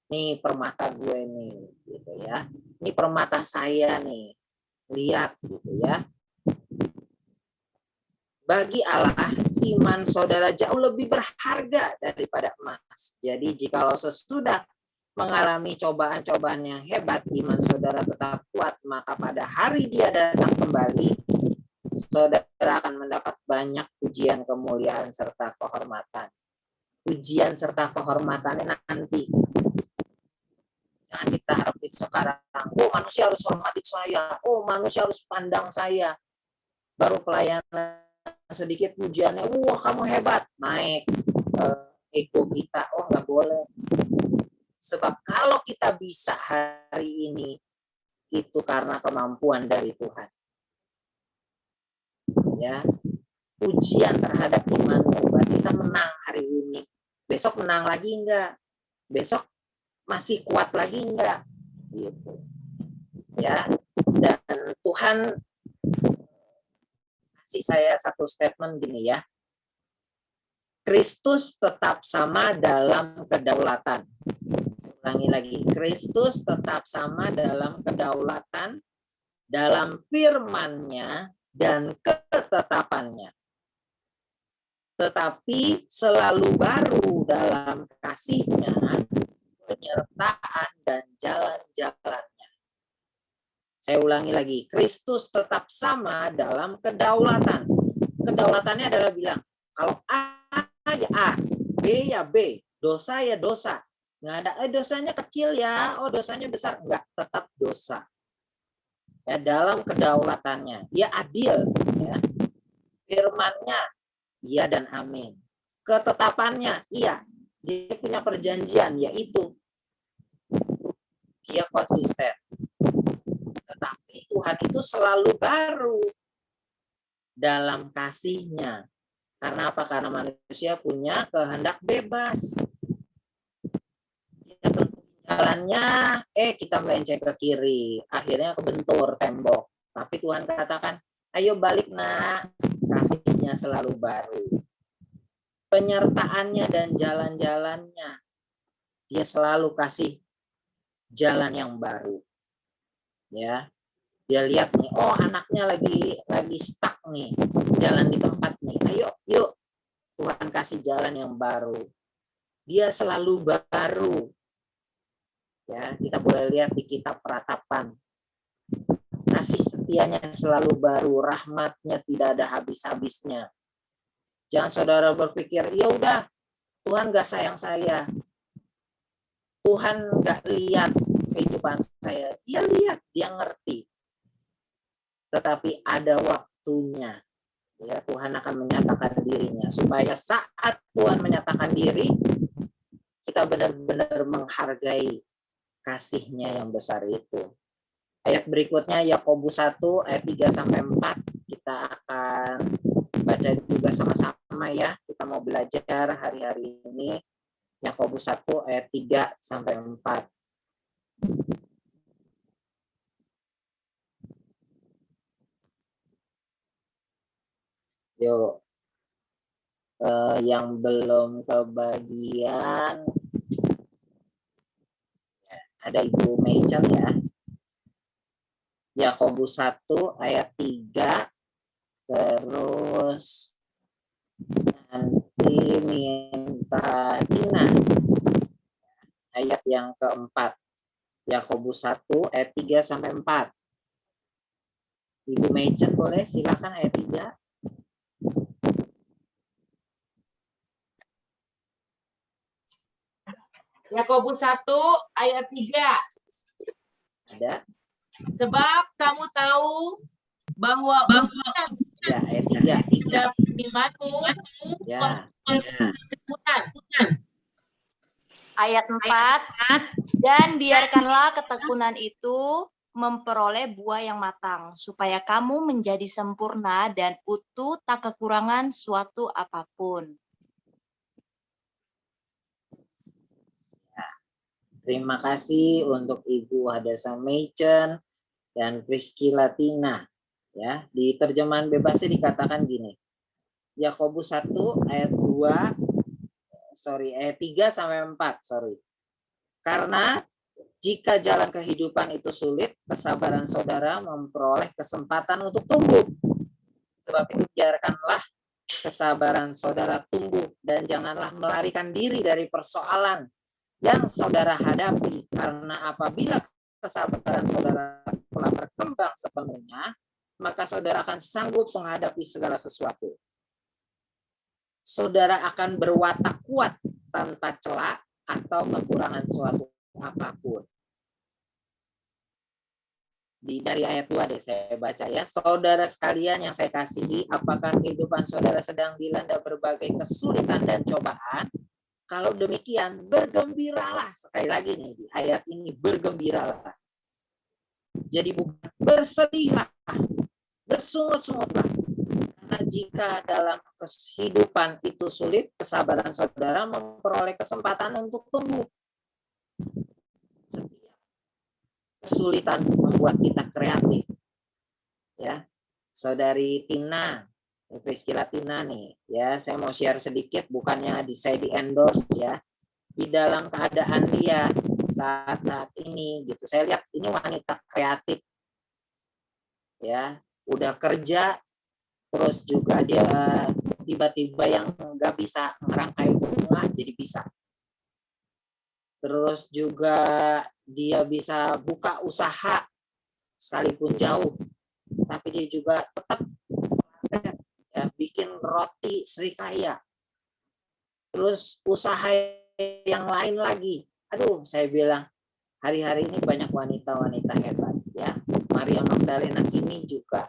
Nih permata gue nih, gitu ya. Ini permata saya nih. Lihat, gitu ya. Bagi Allah, iman saudara jauh lebih berharga daripada emas. Jadi jikalau sesudah mengalami cobaan-cobaan yang hebat, iman saudara tetap kuat, maka pada hari dia datang kembali, saudara akan mendapat banyak pujian, kemuliaan, serta kehormatan. Pujian serta kehormatannya nanti. Jangan kita harapin sekarang, manusia harus hormati saya, manusia harus pandang saya. Baru pelayanan sedikit pujiannya, kamu hebat, naik ego kita, nggak boleh. Sebab kalau kita bisa hari ini, itu karena kemampuan dari Tuhan. Ya, pujian terhadap imanmu, berarti kita menang hari ini. Besok menang lagi enggak? Besok masih kuat lagi enggak? Gitu. Ya, dan Tuhan kasih saya satu statement gini ya. Kristus tetap sama dalam kedaulatan. Ulangi lagi, Kristus tetap sama dalam kedaulatan, dalam firman-Nya dan ketetapannya. Tetapi selalu baru dalam kasih-Nya, penyertaan dan jalan-jalannya. Saya ulangi lagi, Kristus tetap sama dalam kedaulatan. Kedaulatannya adalah bilang, kalau A ya A, B ya B, dosa ya dosa. Nggak ada, dosanya kecil ya, dosanya besar. Enggak, tetap dosa. Ya, dalam kedaulatannya, dia adil. Ya. Firman-Nya, iya dan amin. Ketetapannya, iya. Dia punya perjanjian, yaitu dia konsisten. Tetapi Tuhan itu selalu baru dalam kasih-Nya. Karena apa? Karena manusia punya kehendak bebas. Kita tentu jalannya, kita melenceng ke kiri, akhirnya kebentur tembok. Tapi Tuhan katakan, ayo balik nak, kasih-Nya selalu baru. Penyertaannya dan jalan-jalannya, dia selalu kasih jalan yang baru. Ya, dia lihat nih, anaknya lagi stuck nih, jalan di tempat nih, ayo yuk, Tuhan kasih jalan yang baru. Dia selalu baru. Ya, kita boleh lihat di kitab Peratapan. Kasih setianya selalu baru, rahmat-Nya tidak ada habis-habisnya. Jangan saudara berpikir, ya udah, Tuhan gak sayang saya. Tuhan gak lihat kehidupan saya. Dia lihat, dia ngerti. Tetapi ada waktunya. Ya, Tuhan akan menyatakan dirinya. Supaya saat Tuhan menyatakan diri, kita benar-benar menghargai kasih-Nya yang besar itu. Ayat berikutnya Yakobus 1 ayat 3-4 kita akan baca juga sama-sama ya. Kita mau belajar hari-hari ini Yakobus 1 ayat 3-4. Yuk, yang belum kebagian, ada Ibu Meicel ya. Yakobus 1 ayat 3, terus nanti minta Tina ayat yang keempat. Yakobus 1 ayat 3 sampai 4. Ibu Meicel boleh, silakan ayat 3. Yakobus 1 ayat 3. Ada? Sebab kamu tahu bahwa Ya, ayat 3. imanmu Ya. ketekunan. Ayat 4, dan biarkanlah ketekunan itu memperoleh buah yang matang, supaya kamu menjadi sempurna dan utuh, tak kekurangan suatu apapun. Terima kasih untuk Ibu Hadasa Meichen dan Priscilla Tina. Ya, di terjemahan bebasnya dikatakan gini. Yakobus 1 ayat 3 sampai 4, Karena jika jalan kehidupan itu sulit, kesabaran saudara memperoleh kesempatan untuk tumbuh. Sebab itu biarkanlah kesabaran saudara tumbuh dan janganlah melarikan diri dari persoalan yang saudara hadapi, karena apabila kesabaran saudara telah berkembang sepenuhnya, maka saudara akan sanggup menghadapi segala sesuatu. Saudara akan berwatak kuat tanpa celah atau kekurangan suatu apapun. Dari ayat 2 deh saya baca ya. Saudara sekalian yang saya kasihi, apakah kehidupan saudara sedang dilanda berbagai kesulitan dan cobaan? Kalau demikian, bergembiralah. Sekali lagi nih, di ayat ini bergembiralah. Jadi bukan bersedihlah, bersungut-sungutlah. Karena jika dalam kehidupan itu sulit, kesabaran saudara memperoleh kesempatan untuk tumbuh. Setiap kesulitan membuat kita kreatif. Ya, Saudari Tina, Priscilla Tina nih, ya saya mau share sedikit, bukannya saya di endorse ya, di dalam keadaan dia saat ini gitu, saya lihat ini wanita kreatif, ya udah kerja, terus juga dia tiba-tiba yang nggak bisa ngerangkai bunga jadi bisa, terus juga dia bisa buka usaha sekalipun jauh, tapi dia juga tetap ya, bikin roti Srikaya, terus usaha yang lain lagi. Aduh, saya bilang hari-hari ini banyak wanita-wanita hebat ya. Maria Magdalena Kimi juga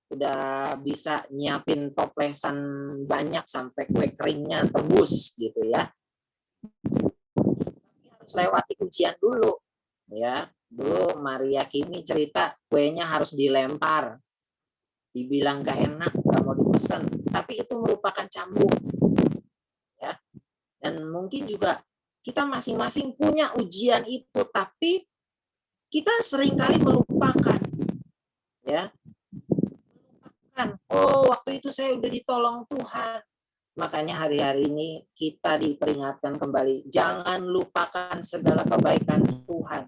udah bisa nyiapin toplesan banyak sampai kue keringnya tebus gitu ya. Harus lewati ujian dulu ya. Dulu Maria Kimi cerita kuenya harus dilempar, dibilang gak enak, gak mau dipesan, tapi itu merupakan cambuk ya. Dan mungkin juga kita masing-masing punya ujian itu, tapi kita seringkali melupakan ya, oh waktu itu saya udah ditolong Tuhan. Makanya hari-hari ini kita diperingatkan kembali, jangan lupakan segala kebaikan Tuhan.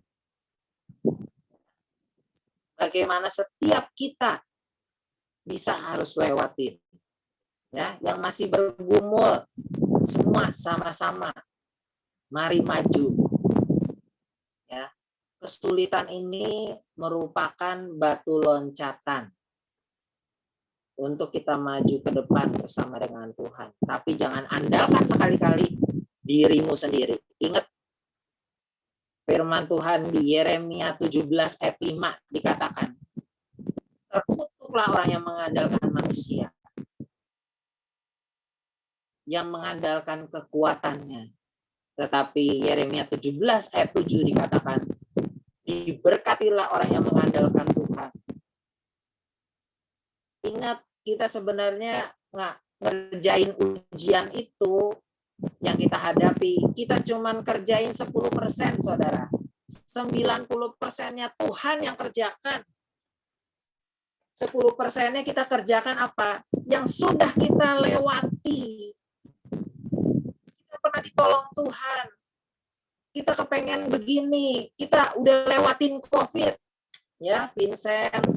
Bagaimana setiap kita bisa harus lewatin ya, yang masih bergumul semua sama-sama mari maju ya. Kesulitan ini merupakan batu loncatan untuk kita maju ke depan bersama dengan Tuhan, tapi jangan andalkan sekali-kali dirimu sendiri. Ingat firman Tuhan di Yeremia 17 ayat 5 dikatakan, terkutuklah orang yang mengandalkan manusia, yang mengandalkan kekuatannya. Tetapi Yeremia 17 ayat 7 dikatakan, diberkatilah orang yang mengandalkan Tuhan. Ingat, kita sebenarnya nggak ngerjain ujian itu yang kita hadapi, kita cuman kerjain 10%, saudara. 90%-nya Tuhan yang kerjakan. 10%-nya kita kerjakan apa? Yang sudah kita lewati. Kita pernah ditolong Tuhan. Kita kepengen begini. Kita udah lewatin COVID. Ya, Vincent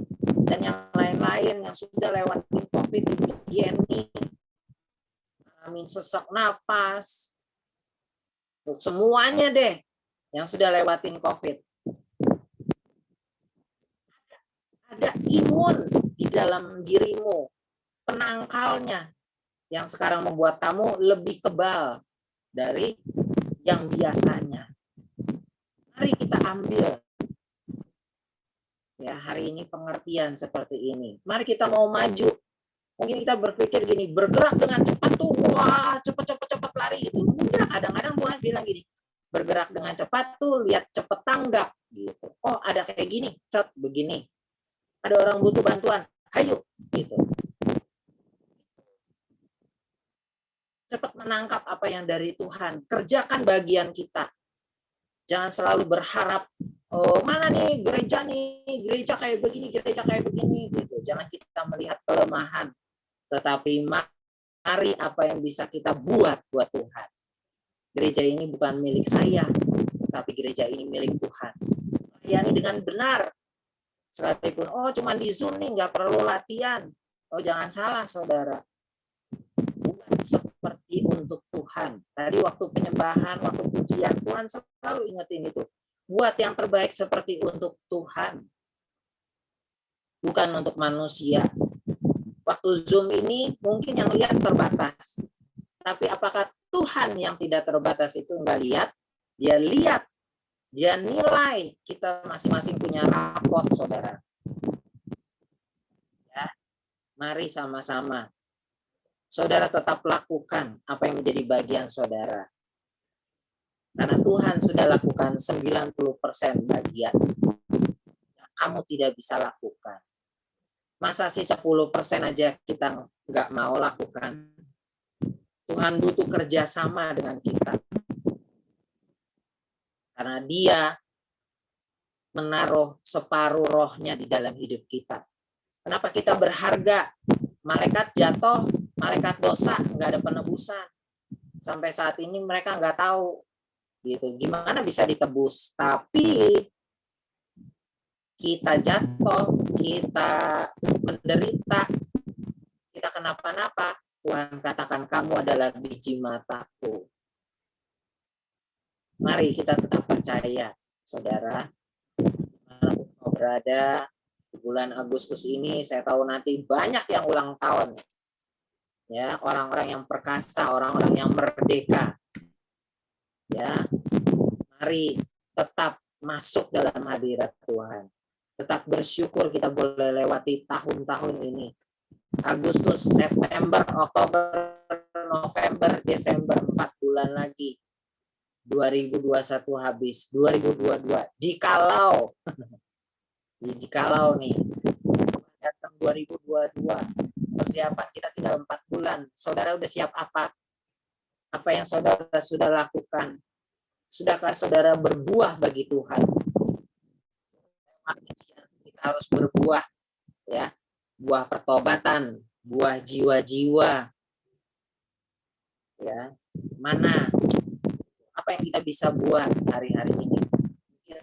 dan yang lain-lain yang sudah lewatin COVID, Jenny, ngalamin sesak napas. Semuanya deh yang sudah lewatin COVID. Ada imun di dalam dirimu, penangkalnya, yang sekarang membuat kamu lebih kebal dari yang biasanya. Mari kita ambil ya hari ini pengertian seperti ini. Mari kita mau maju. Mungkin kita berpikir gini, bergerak dengan cepat tuh, wah cepat lari gitu. Enggak, kadang-kadang Tuhan bilang gini, bergerak dengan cepat tuh lihat cepet tanggap gitu. Oh ada kayak gini, cet begini. Ada orang butuh bantuan, ayo gitu. Cepat menangkap apa yang dari Tuhan, kerjakan bagian kita. Jangan selalu berharap, oh mana nih, gereja kayak begini gitu. Jangan kita melihat kelemahan, tetapi mari apa yang bisa kita buat Tuhan. Gereja ini bukan milik saya, tapi gereja ini milik Tuhan. Layani dengan benar. Sekalipun, oh cuma di Zoom nih, nggak perlu latihan. Oh jangan salah saudara. Bukan seperti untuk Tuhan. Tadi waktu penyembahan, waktu pujian, Tuhan selalu ingetin itu. Buat yang terbaik seperti untuk Tuhan. Bukan untuk manusia. Waktu Zoom ini mungkin yang lihat terbatas. Tapi apakah Tuhan yang tidak terbatas itu nggak lihat? Dia lihat. Dia nilai, kita masing-masing punya rapot, saudara. Ya, mari sama-sama. Saudara tetap lakukan apa yang menjadi bagian saudara. Karena Tuhan sudah lakukan 90% bagian yang kamu tidak bisa lakukan. Masa sih 10% aja kita nggak mau lakukan? Tuhan butuh kerjasama dengan kita. Karena dia menaruh separuh rohnya di dalam hidup kita. Kenapa kita berharga? Malaikat jatuh, malaikat dosa, nggak ada penebusan. Sampai saat ini mereka nggak tahu gitu gimana bisa ditebus. Tapi kita jatuh, kita menderita, kita kenapa-napa, Tuhan katakan kamu adalah biji mataku. Mari kita tetap percaya, saudara. Dimanapun kau berada, di bulan Agustus ini, saya tahu nanti banyak yang ulang tahun. Ya, orang-orang yang perkasa, orang-orang yang merdeka. Ya, mari tetap masuk dalam hadirat Tuhan. Tetap bersyukur kita boleh lewati tahun-tahun ini. Agustus, September, Oktober, November, Desember, 4 bulan lagi. 2021 habis, 2022. Jikalau nih datang 2022, persiapan kita tinggal 4 bulan. Saudara udah siap apa? Apa yang saudara sudah lakukan? Sudahkah saudara berbuah bagi Tuhan? Kita harus berbuah, ya, buah pertobatan, buah jiwa-jiwa. Ya, mana? Apa yang kita bisa buat hari-hari ini? Mungkin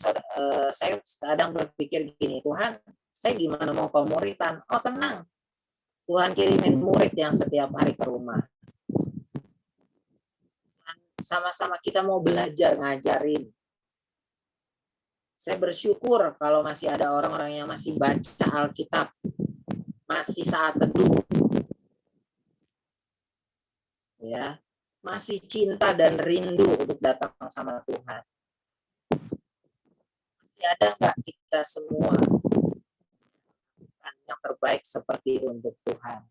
saya kadang berpikir gini, Tuhan, saya gimana mau pemuritan? Oh tenang, Tuhan kirimin murid yang setiap hari ke rumah. Sama-sama kita mau belajar ngajarin. Saya bersyukur kalau masih ada orang-orang yang masih baca Alkitab, masih saat teduh, ya, masih cinta dan rindu untuk datang sama Tuhan. Masih ada nggak kita semua yang terbaik seperti untuk Tuhan?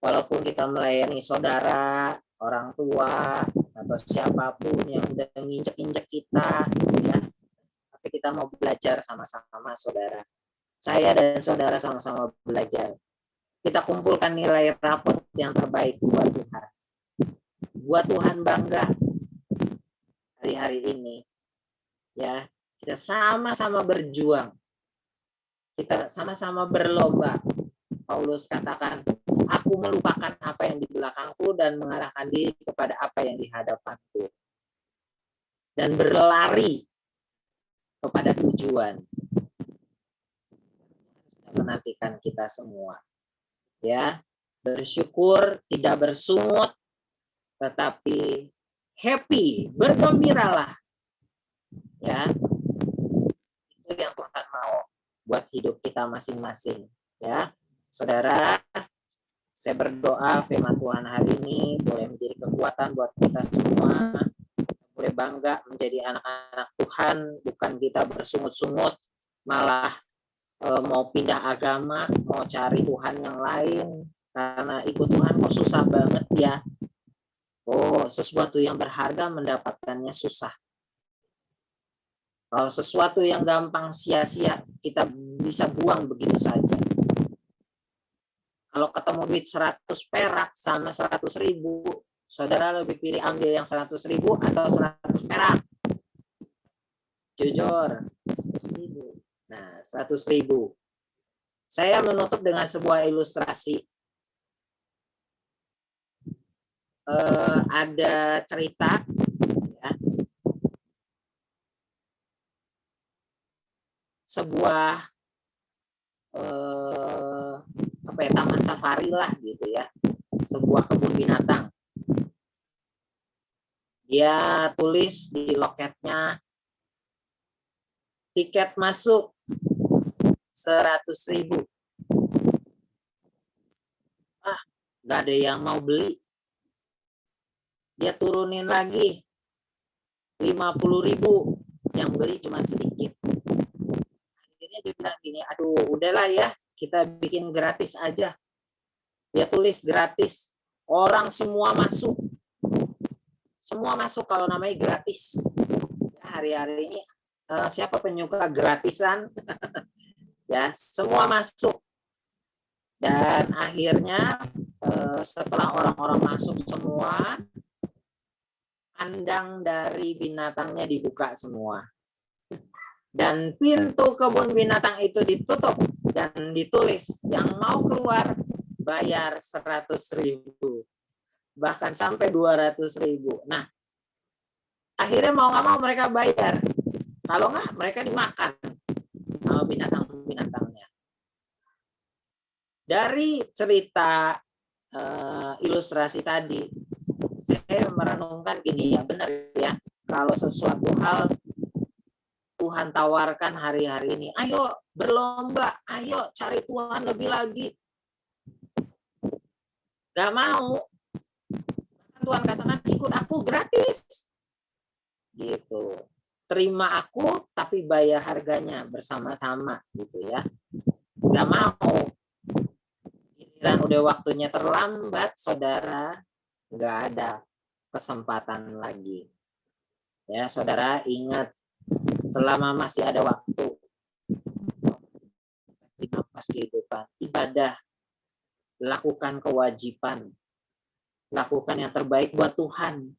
Walaupun kita melayani saudara, orang tua, atau siapapun yang udah nginjek-injek kita, gitu ya. Tapi kita mau belajar sama-sama, saudara. Saya dan saudara sama-sama belajar. Kita kumpulkan nilai rapot yang terbaik buat Tuhan. Buat Tuhan bangga hari-hari ini. Ya, kita sama-sama berjuang Kita sama-sama berlomba. Paulus katakan, aku melupakan apa yang di belakangku dan mengarahkan diri kepada apa yang di hadapanku. Dan berlari kepada tujuan. Menantikan kita semua. Ya, bersyukur, tidak bersungut, tetapi happy, bergembiralah. Ya, itu yang Tuhan mau buat hidup kita masing-masing. Ya, saudara, saya berdoa firman Tuhan hari ini boleh menjadi kekuatan buat kita semua. Boleh bangga menjadi anak-anak Tuhan, bukan kita bersungut-sungut, malah mau pindah agama, mau cari Tuhan yang lain, karena ikut Tuhan kok susah banget ya. Oh, sesuatu yang berharga mendapatkannya susah. Kalau sesuatu yang gampang sia-sia, kita bisa buang begitu saja. Kalau ketemu duit 100 perak sama 100.000, saudara lebih pilih ambil yang 100.000 atau 100 perak? Jujur. 100.000. Nah, 100.000. Saya menutup dengan sebuah ilustrasi. Ada cerita, ya, sebuah taman safari lah gitu ya, sebuah kebun binatang. Dia tulis di loketnya, tiket masuk 100.000. Nggak ada yang mau beli. Dia turunin lagi 50.000, yang beli cuma sedikit. Akhirnya dia bilang gini, aduh udahlah ya, kita bikin gratis aja. Dia tulis gratis, orang semua masuk. Semua masuk kalau namanya gratis. Hari-hari ini siapa penyuka gratisan? Ya, semua masuk. Dan akhirnya setelah orang-orang masuk semua, kandang dari binatangnya dibuka semua. Dan pintu kebun binatang itu ditutup dan ditulis, yang mau keluar bayar 100.000, bahkan sampai 200.000. Nah, akhirnya mau nggak mau mereka bayar. Kalau nggak, mereka dimakan sama binatang-binatangnya. Dari cerita ilustrasi tadi, saya merenungkan gini, ya benar ya, kalau sesuatu hal Tuhan tawarkan hari-hari ini, ayo berlomba, ayo cari Tuhan lebih lagi. Gak mau. Tuhan katakan, ikut aku gratis. Gitu. Terima aku, tapi bayar harganya bersama-sama. Gitu ya. Gak mau. Dan udah waktunya terlambat, saudara, gak ada kesempatan lagi. Ya, saudara, ingat, selama masih ada waktu, nafas kehidupan, ibadah, lakukan kewajiban, lakukan yang terbaik buat Tuhan,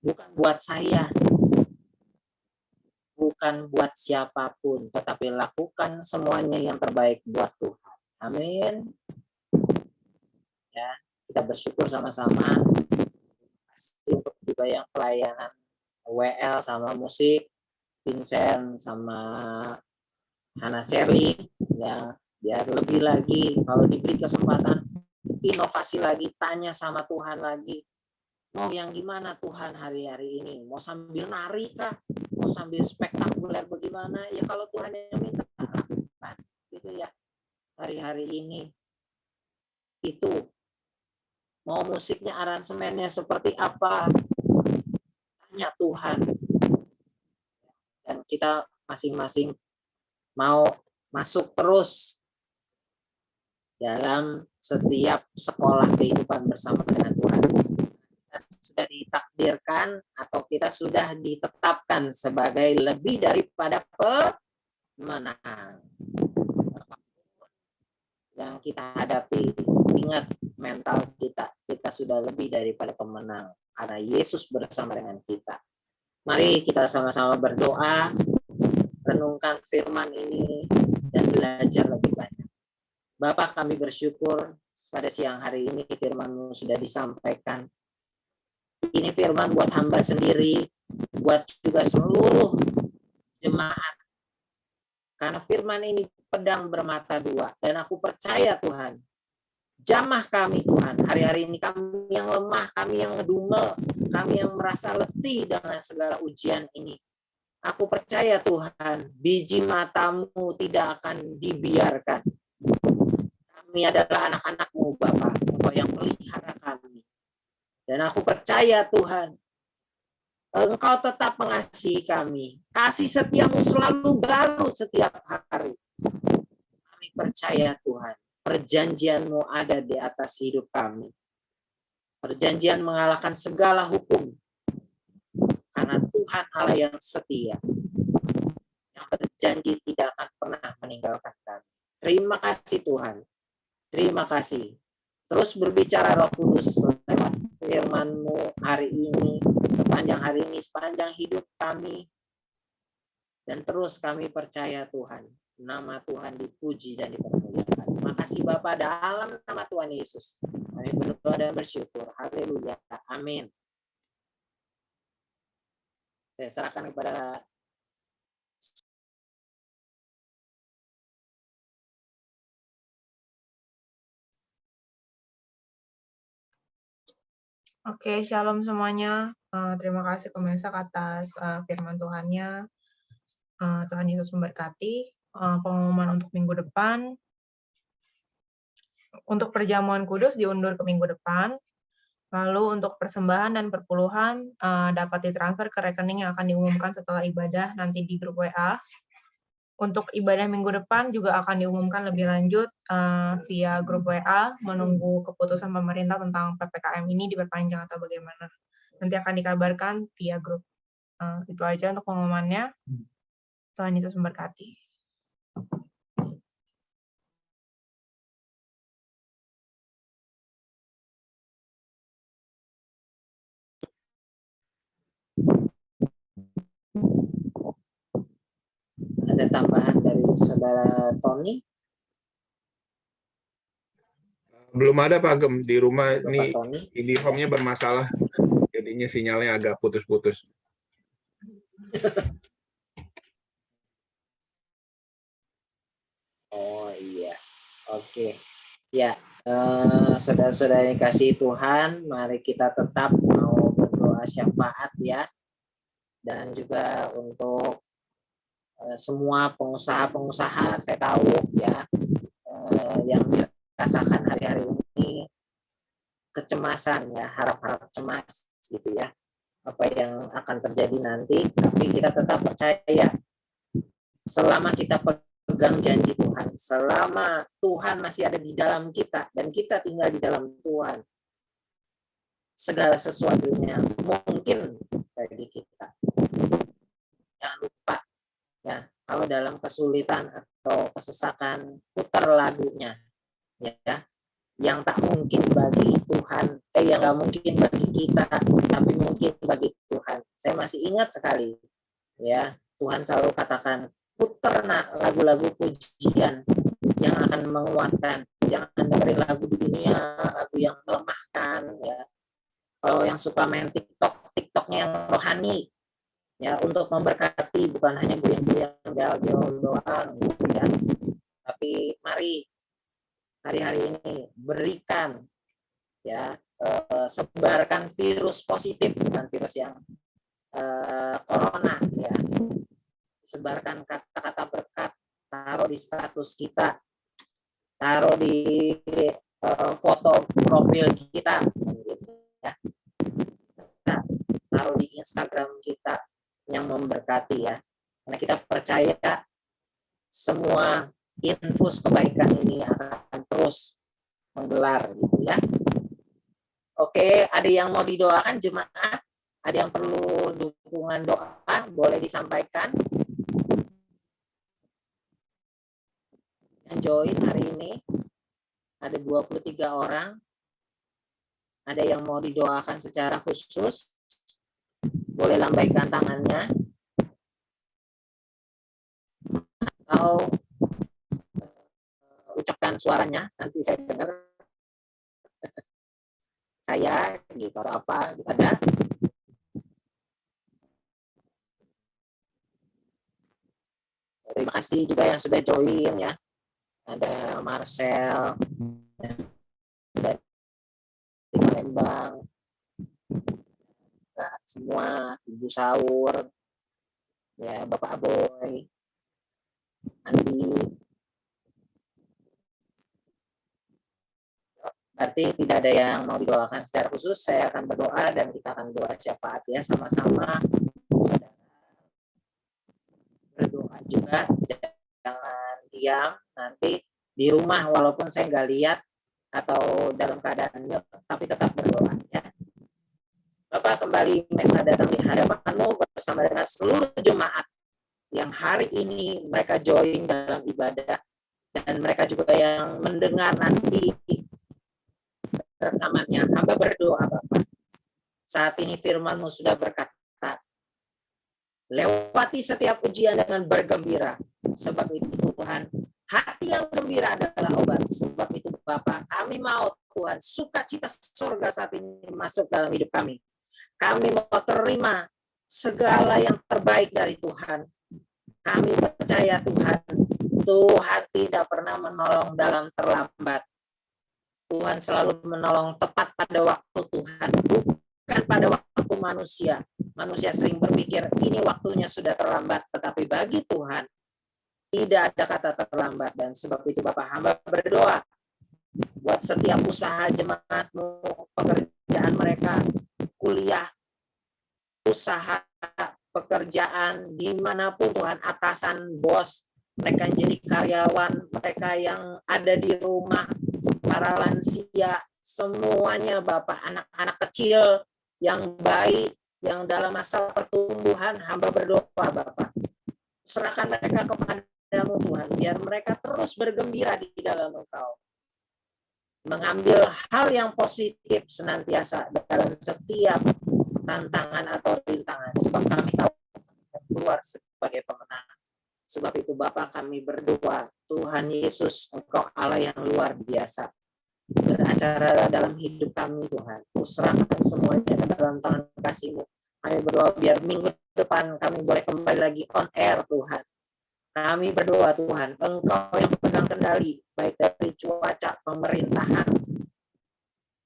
bukan buat saya, bukan buat siapapun, tetapi lakukan semuanya yang terbaik buat Tuhan. Amin. Ya, kita bersyukur sama-sama. Terima kasih untuk juga yang pelayanan WL sama musik, Vincent sama Hana Sherly, ya, biar lebih lagi kalau diberi kesempatan inovasi lagi, tanya sama Tuhan lagi, mau yang gimana Tuhan hari-hari ini, mau sambil nari kah, mau sambil spektakuler bagaimana, ya kalau Tuhan yang minta lakukan gitu ya. Hari-hari ini itu mau musiknya, aransemennya seperti apa, tanya Tuhan. Dan kita masing-masing mau masuk terus dalam setiap sekolah kehidupan bersama dengan Tuhan. Kita sudah ditakdirkan atau kita sudah ditetapkan sebagai lebih daripada pemenang. Yang kita hadapi, ingat mental kita sudah lebih daripada pemenang karena Yesus bersama dengan kita. Mari kita sama-sama berdoa. renungkan firman ini dan belajar lebih banyak. Bapak, kami bersyukur pada siang hari ini firman-Mu sudah disampaikan. Ini firman buat hamba sendiri, buat juga seluruh jemaat. Karena firman ini pedang bermata dua. Dan aku percaya Tuhan, jamah kami Tuhan, hari-hari ini kami yang lemah, kami yang ngedumel, kami yang merasa letih dengan segala ujian ini. Aku percaya Tuhan, biji mata-Mu tidak akan dibiarkan. Kami adalah anak-anak-Mu Bapa, Engkau yang pelihara kami. Dan aku percaya Tuhan, Engkau tetap mengasihi kami. Kasih setia-Mu selalu baru setiap hari. Kami percaya Tuhan, perjanjian-Mu ada di atas hidup kami. Perjanjian mengalahkan segala hukum. Karena Tuhan Allah yang setia. Yang berjanji tidak akan pernah meninggalkan kami. Terima kasih Tuhan. Terima kasih. Terus berbicara Roh Kudus lewat firman-Mu hari ini, sepanjang hari ini, sepanjang hidup kami. Dan terus kami percaya Tuhan, nama Tuhan dipuji dan dipermuliakan. Terima kasih Bapa, dalam nama Tuhan Yesus. Kami berdoa dan bersyukur. Haleluya. Amin. Saya serahkan kepada Oke, shalom semuanya. Terima kasih Komesak atas firman Tuhannya. Tuhan Yesus memberkati. Pengumuman untuk minggu depan. Untuk perjamuan kudus diundur ke minggu depan. Lalu untuk persembahan dan perpuluhan dapat ditransfer ke rekening yang akan diumumkan setelah ibadah nanti di grup WA. Untuk ibadah minggu depan juga akan diumumkan lebih lanjut via grup WA, menunggu keputusan pemerintah tentang PPKM ini diperpanjang atau bagaimana. Nanti akan dikabarkan via grup. Itu aja untuk pengumumannya. Tuhan Yesus memberkati. ada tambahan dari Saudara Tony. Belum ada Pak Gem, di rumah Bapak ini Tony. IndiHome-nya bermasalah, jadinya sinyalnya agak putus-putus. Oh iya, oke. Ya, saudara-saudara yang kasih Tuhan, mari kita tetap mau berdoa syafaat ya. Dan juga untuk semua pengusaha-pengusaha, saya tahu ya, yang dirasakan hari-hari ini kecemasan ya, harap-harap cemas gitu ya, apa yang akan terjadi nanti. Tapi kita tetap percaya, selama kita pegang janji Tuhan, selama Tuhan masih ada di dalam kita dan kita tinggal di dalam Tuhan, segala sesuatunya mungkin bagi kita. Jangan lupa ya, kalau dalam kesulitan atau kesesakan, putar lagunya ya, yang tak mungkin bagi Tuhan, yang nggak mungkin bagi kita, tapi mungkin bagi Tuhan. Saya masih ingat sekali ya, Tuhan selalu katakan, putar lagu-lagu pujian yang akan menguatkan. Jangan dengerin lagu dunia, lagu yang melemahkan ya. Kalau yang suka main TikToknya yang rohani ya, untuk memberkati, bukan hanya goyang-goyang bel-bel doang gitu ya. Tapi mari hari-hari ini berikan ya, sebarkan virus positif, bukan virus yang corona ya. Sebarkan kata-kata berkat, taruh di status kita, taruh di foto profil kita gitu ya. Taruh di Instagram kita yang memberkati ya. Karena kita percaya semua infus kebaikan ini akan terus menggelar gitu ya. Oke, ada yang mau didoakan jemaat? Ada yang perlu dukungan doa? Boleh disampaikan. Yang join hari ini ada 23 orang. Ada yang mau didoakan secara khusus? Boleh lambaikan tangannya. atau ucapkan suaranya, nanti saya dengar saya gitu atau apa gitu. Ada? Terima kasih juga yang sudah join ya. Ada Marcel dari Palembang, semua, Ibu Saur, ya Bapak Aboy, Andi. Berarti tidak ada yang mau didoakan secara khusus. Saya akan berdoa dan kita akan doa syafaat ya sama-sama. Saudara berdoa juga, jangan diam. Nanti di rumah walaupun saya nggak lihat atau dalam keadaan mute, tapi tetap berdoa ya. Bapak kembali Mesa datang di hadapanmu bersama dengan seluruh jemaat yang hari ini mereka join dalam ibadah, dan mereka juga yang mendengar nanti rekamannya. Hamba berdoa Bapak, saat ini firman-Mu sudah berkata, lewati setiap ujian dengan bergembira, sebab itu Tuhan, hati yang gembira adalah obat. Sebab itu Bapak, kami mau Tuhan, sukacita surga saat ini masuk dalam hidup kami. Kami mau terima segala yang terbaik dari Tuhan. Kami percaya Tuhan, Tuhan tidak pernah menolong dalam terlambat. Tuhan selalu menolong tepat pada waktu Tuhan, bukan pada waktu manusia. Manusia sering berpikir ini waktunya sudah terlambat, tetapi bagi Tuhan tidak ada kata terlambat. Dan sebab itu Bapak, hamba berdoa buat setiap usaha jemaat-Mu, pekerjaan mereka, kuliah, usaha, pekerjaan, dimanapun Tuhan, atasan, bos, mereka yang jadi karyawan, mereka yang ada di rumah, para lansia, semuanya Bapak, anak-anak kecil yang baik, yang dalam masa pertumbuhan, hamba berdoa Bapak, serahkan mereka kepadamu Tuhan, biar mereka terus bergembira di dalam Engkau, mengambil hal yang positif senantiasa dalam setiap tantangan atau rintangan, sebab kami tahu keluar sebagai pemenang. Sebab itu Bapak, kami berdoa, Tuhan Yesus, Engkau Allah yang luar biasa, beracara dalam hidup kami Tuhan. Serahkan semuanya ke dalam tangan kasih-Mu. Kami berdoa biar minggu depan kami boleh kembali lagi on air Tuhan. Kami berdoa Tuhan, Engkau yang pegang kendali, baik dari cuaca, pemerintahan,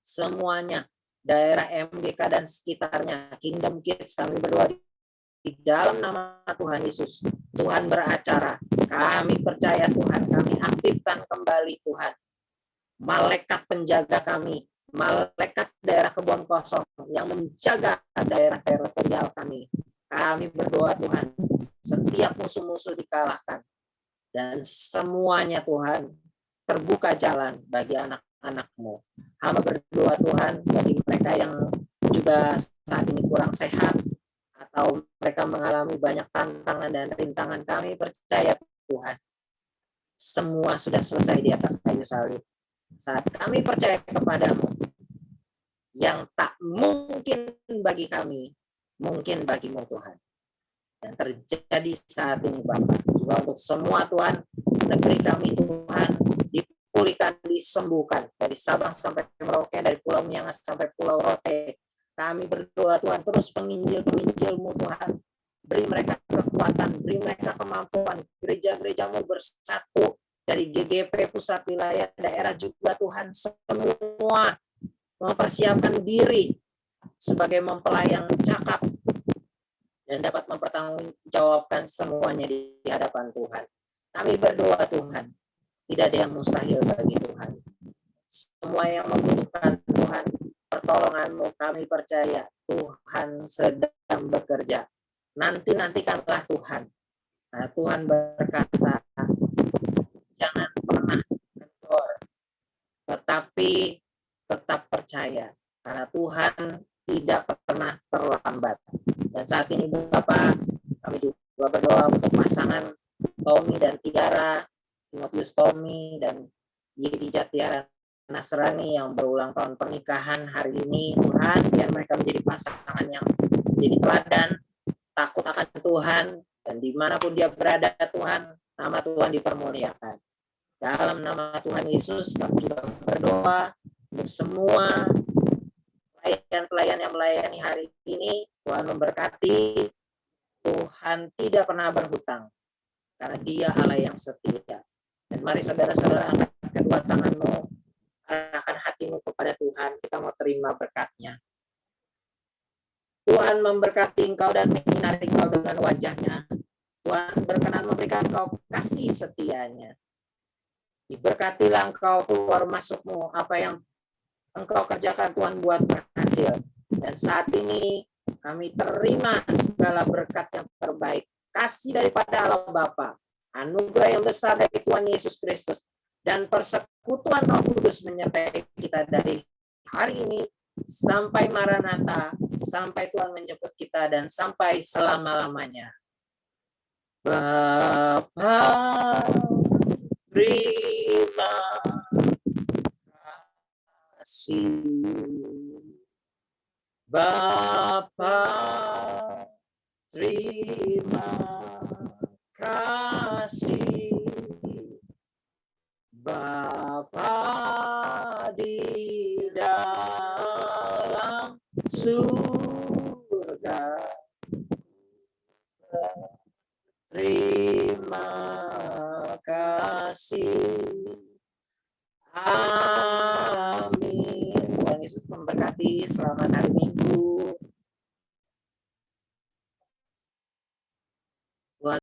semuanya, daerah MBK dan sekitarnya, Kingdom Kids, kami berdoa di dalam nama Tuhan Yesus. Tuhan beracara, kami percaya Tuhan, kami aktifkan kembali Tuhan malaikat penjaga kami, malaikat daerah kebun kosong yang menjaga daerah teritorial kami. Kami berdoa Tuhan, setiap musuh-musuh dikalahkan, dan semuanya Tuhan terbuka jalan bagi anak-anak-Mu. Hamba berdoa Tuhan bagi mereka yang juga saat ini kurang sehat atau mereka mengalami banyak tantangan dan rintangan, kami percaya Tuhan, semua sudah selesai di atas kayu salib. Saat kami percaya kepadamu, yang tak mungkin bagi kami, mungkin bagimu Tuhan. Dan terjadi saat ini Bapak, juga untuk semua Tuhan, negeri kami Tuhan, dipulihkan, disembuhkan, dari Sabang sampai Merauke, dari Pulau Miangas sampai Pulau Rote. Kami berdoa Tuhan, terus penginjil-penginjil-Mu Tuhan, beri mereka kekuatan, beri mereka kemampuan, gereja-gereja-Mu bersatu, dari GGP, pusat wilayah, daerah juga Tuhan, semua mempersiapkan diri sebagai mempelai yang cakap dan dapat mempertanggungjawabkan semuanya di hadapan Tuhan. Kami berdoa Tuhan, tidak ada yang mustahil bagi Tuhan. Semua yang membutuhkan Tuhan, pertolongan-Mu, kami percaya Tuhan sedang bekerja. Nantikanlah Tuhan. Nah, Tuhan berkata, jangan pernah kendor, tetapi tetap percaya, karena Tuhan tidak pernah terlambat. Dan saat ini Bapak, kami juga berdoa untuk pasangan Tommy dan Tiara, Timotius Tommy dan Yedija Tiara Nasrani yang berulang tahun pernikahan hari ini. Tuhan, biar mereka menjadi pasangan yang menjadi teladan, takut akan Tuhan, dan dimanapun dia berada Tuhan, nama Tuhan dipermuliakan. Dalam nama Tuhan Yesus kami juga berdoa untuk semua pelayan-pelayan yang melayani hari ini. Tuhan memberkati, Tuhan tidak pernah berhutang karena Dia Allah yang setia. Dan mari saudara-saudara angkat kedua tanganmu, arahkan hatimu kepada Tuhan, kita mau terima berkat-Nya. Tuhan memberkati engkau dan menyinari engkau dengan wajah-Nya. Tuhan berkenan memberikan engkau kasih setia-Nya. Diberkatilah engkau keluar masukmu, apa yang engkau kerjakan Tuhan buat berhasil. Dan saat ini kami terima segala berkat yang terbaik, kasih daripada Allah Bapa, anugerah yang besar dari Tuhan Yesus Kristus, dan persekutuan Roh Kudus menyertai kita dari hari ini sampai Maranatha, sampai Tuhan menjemput kita, dan sampai selama-lamanya. Bapa, terima kasih. Bapa, terima kasih. Bapa di dalam surga, terima kasih. Amin. Tuhan Yesus memberkati. Selamat hari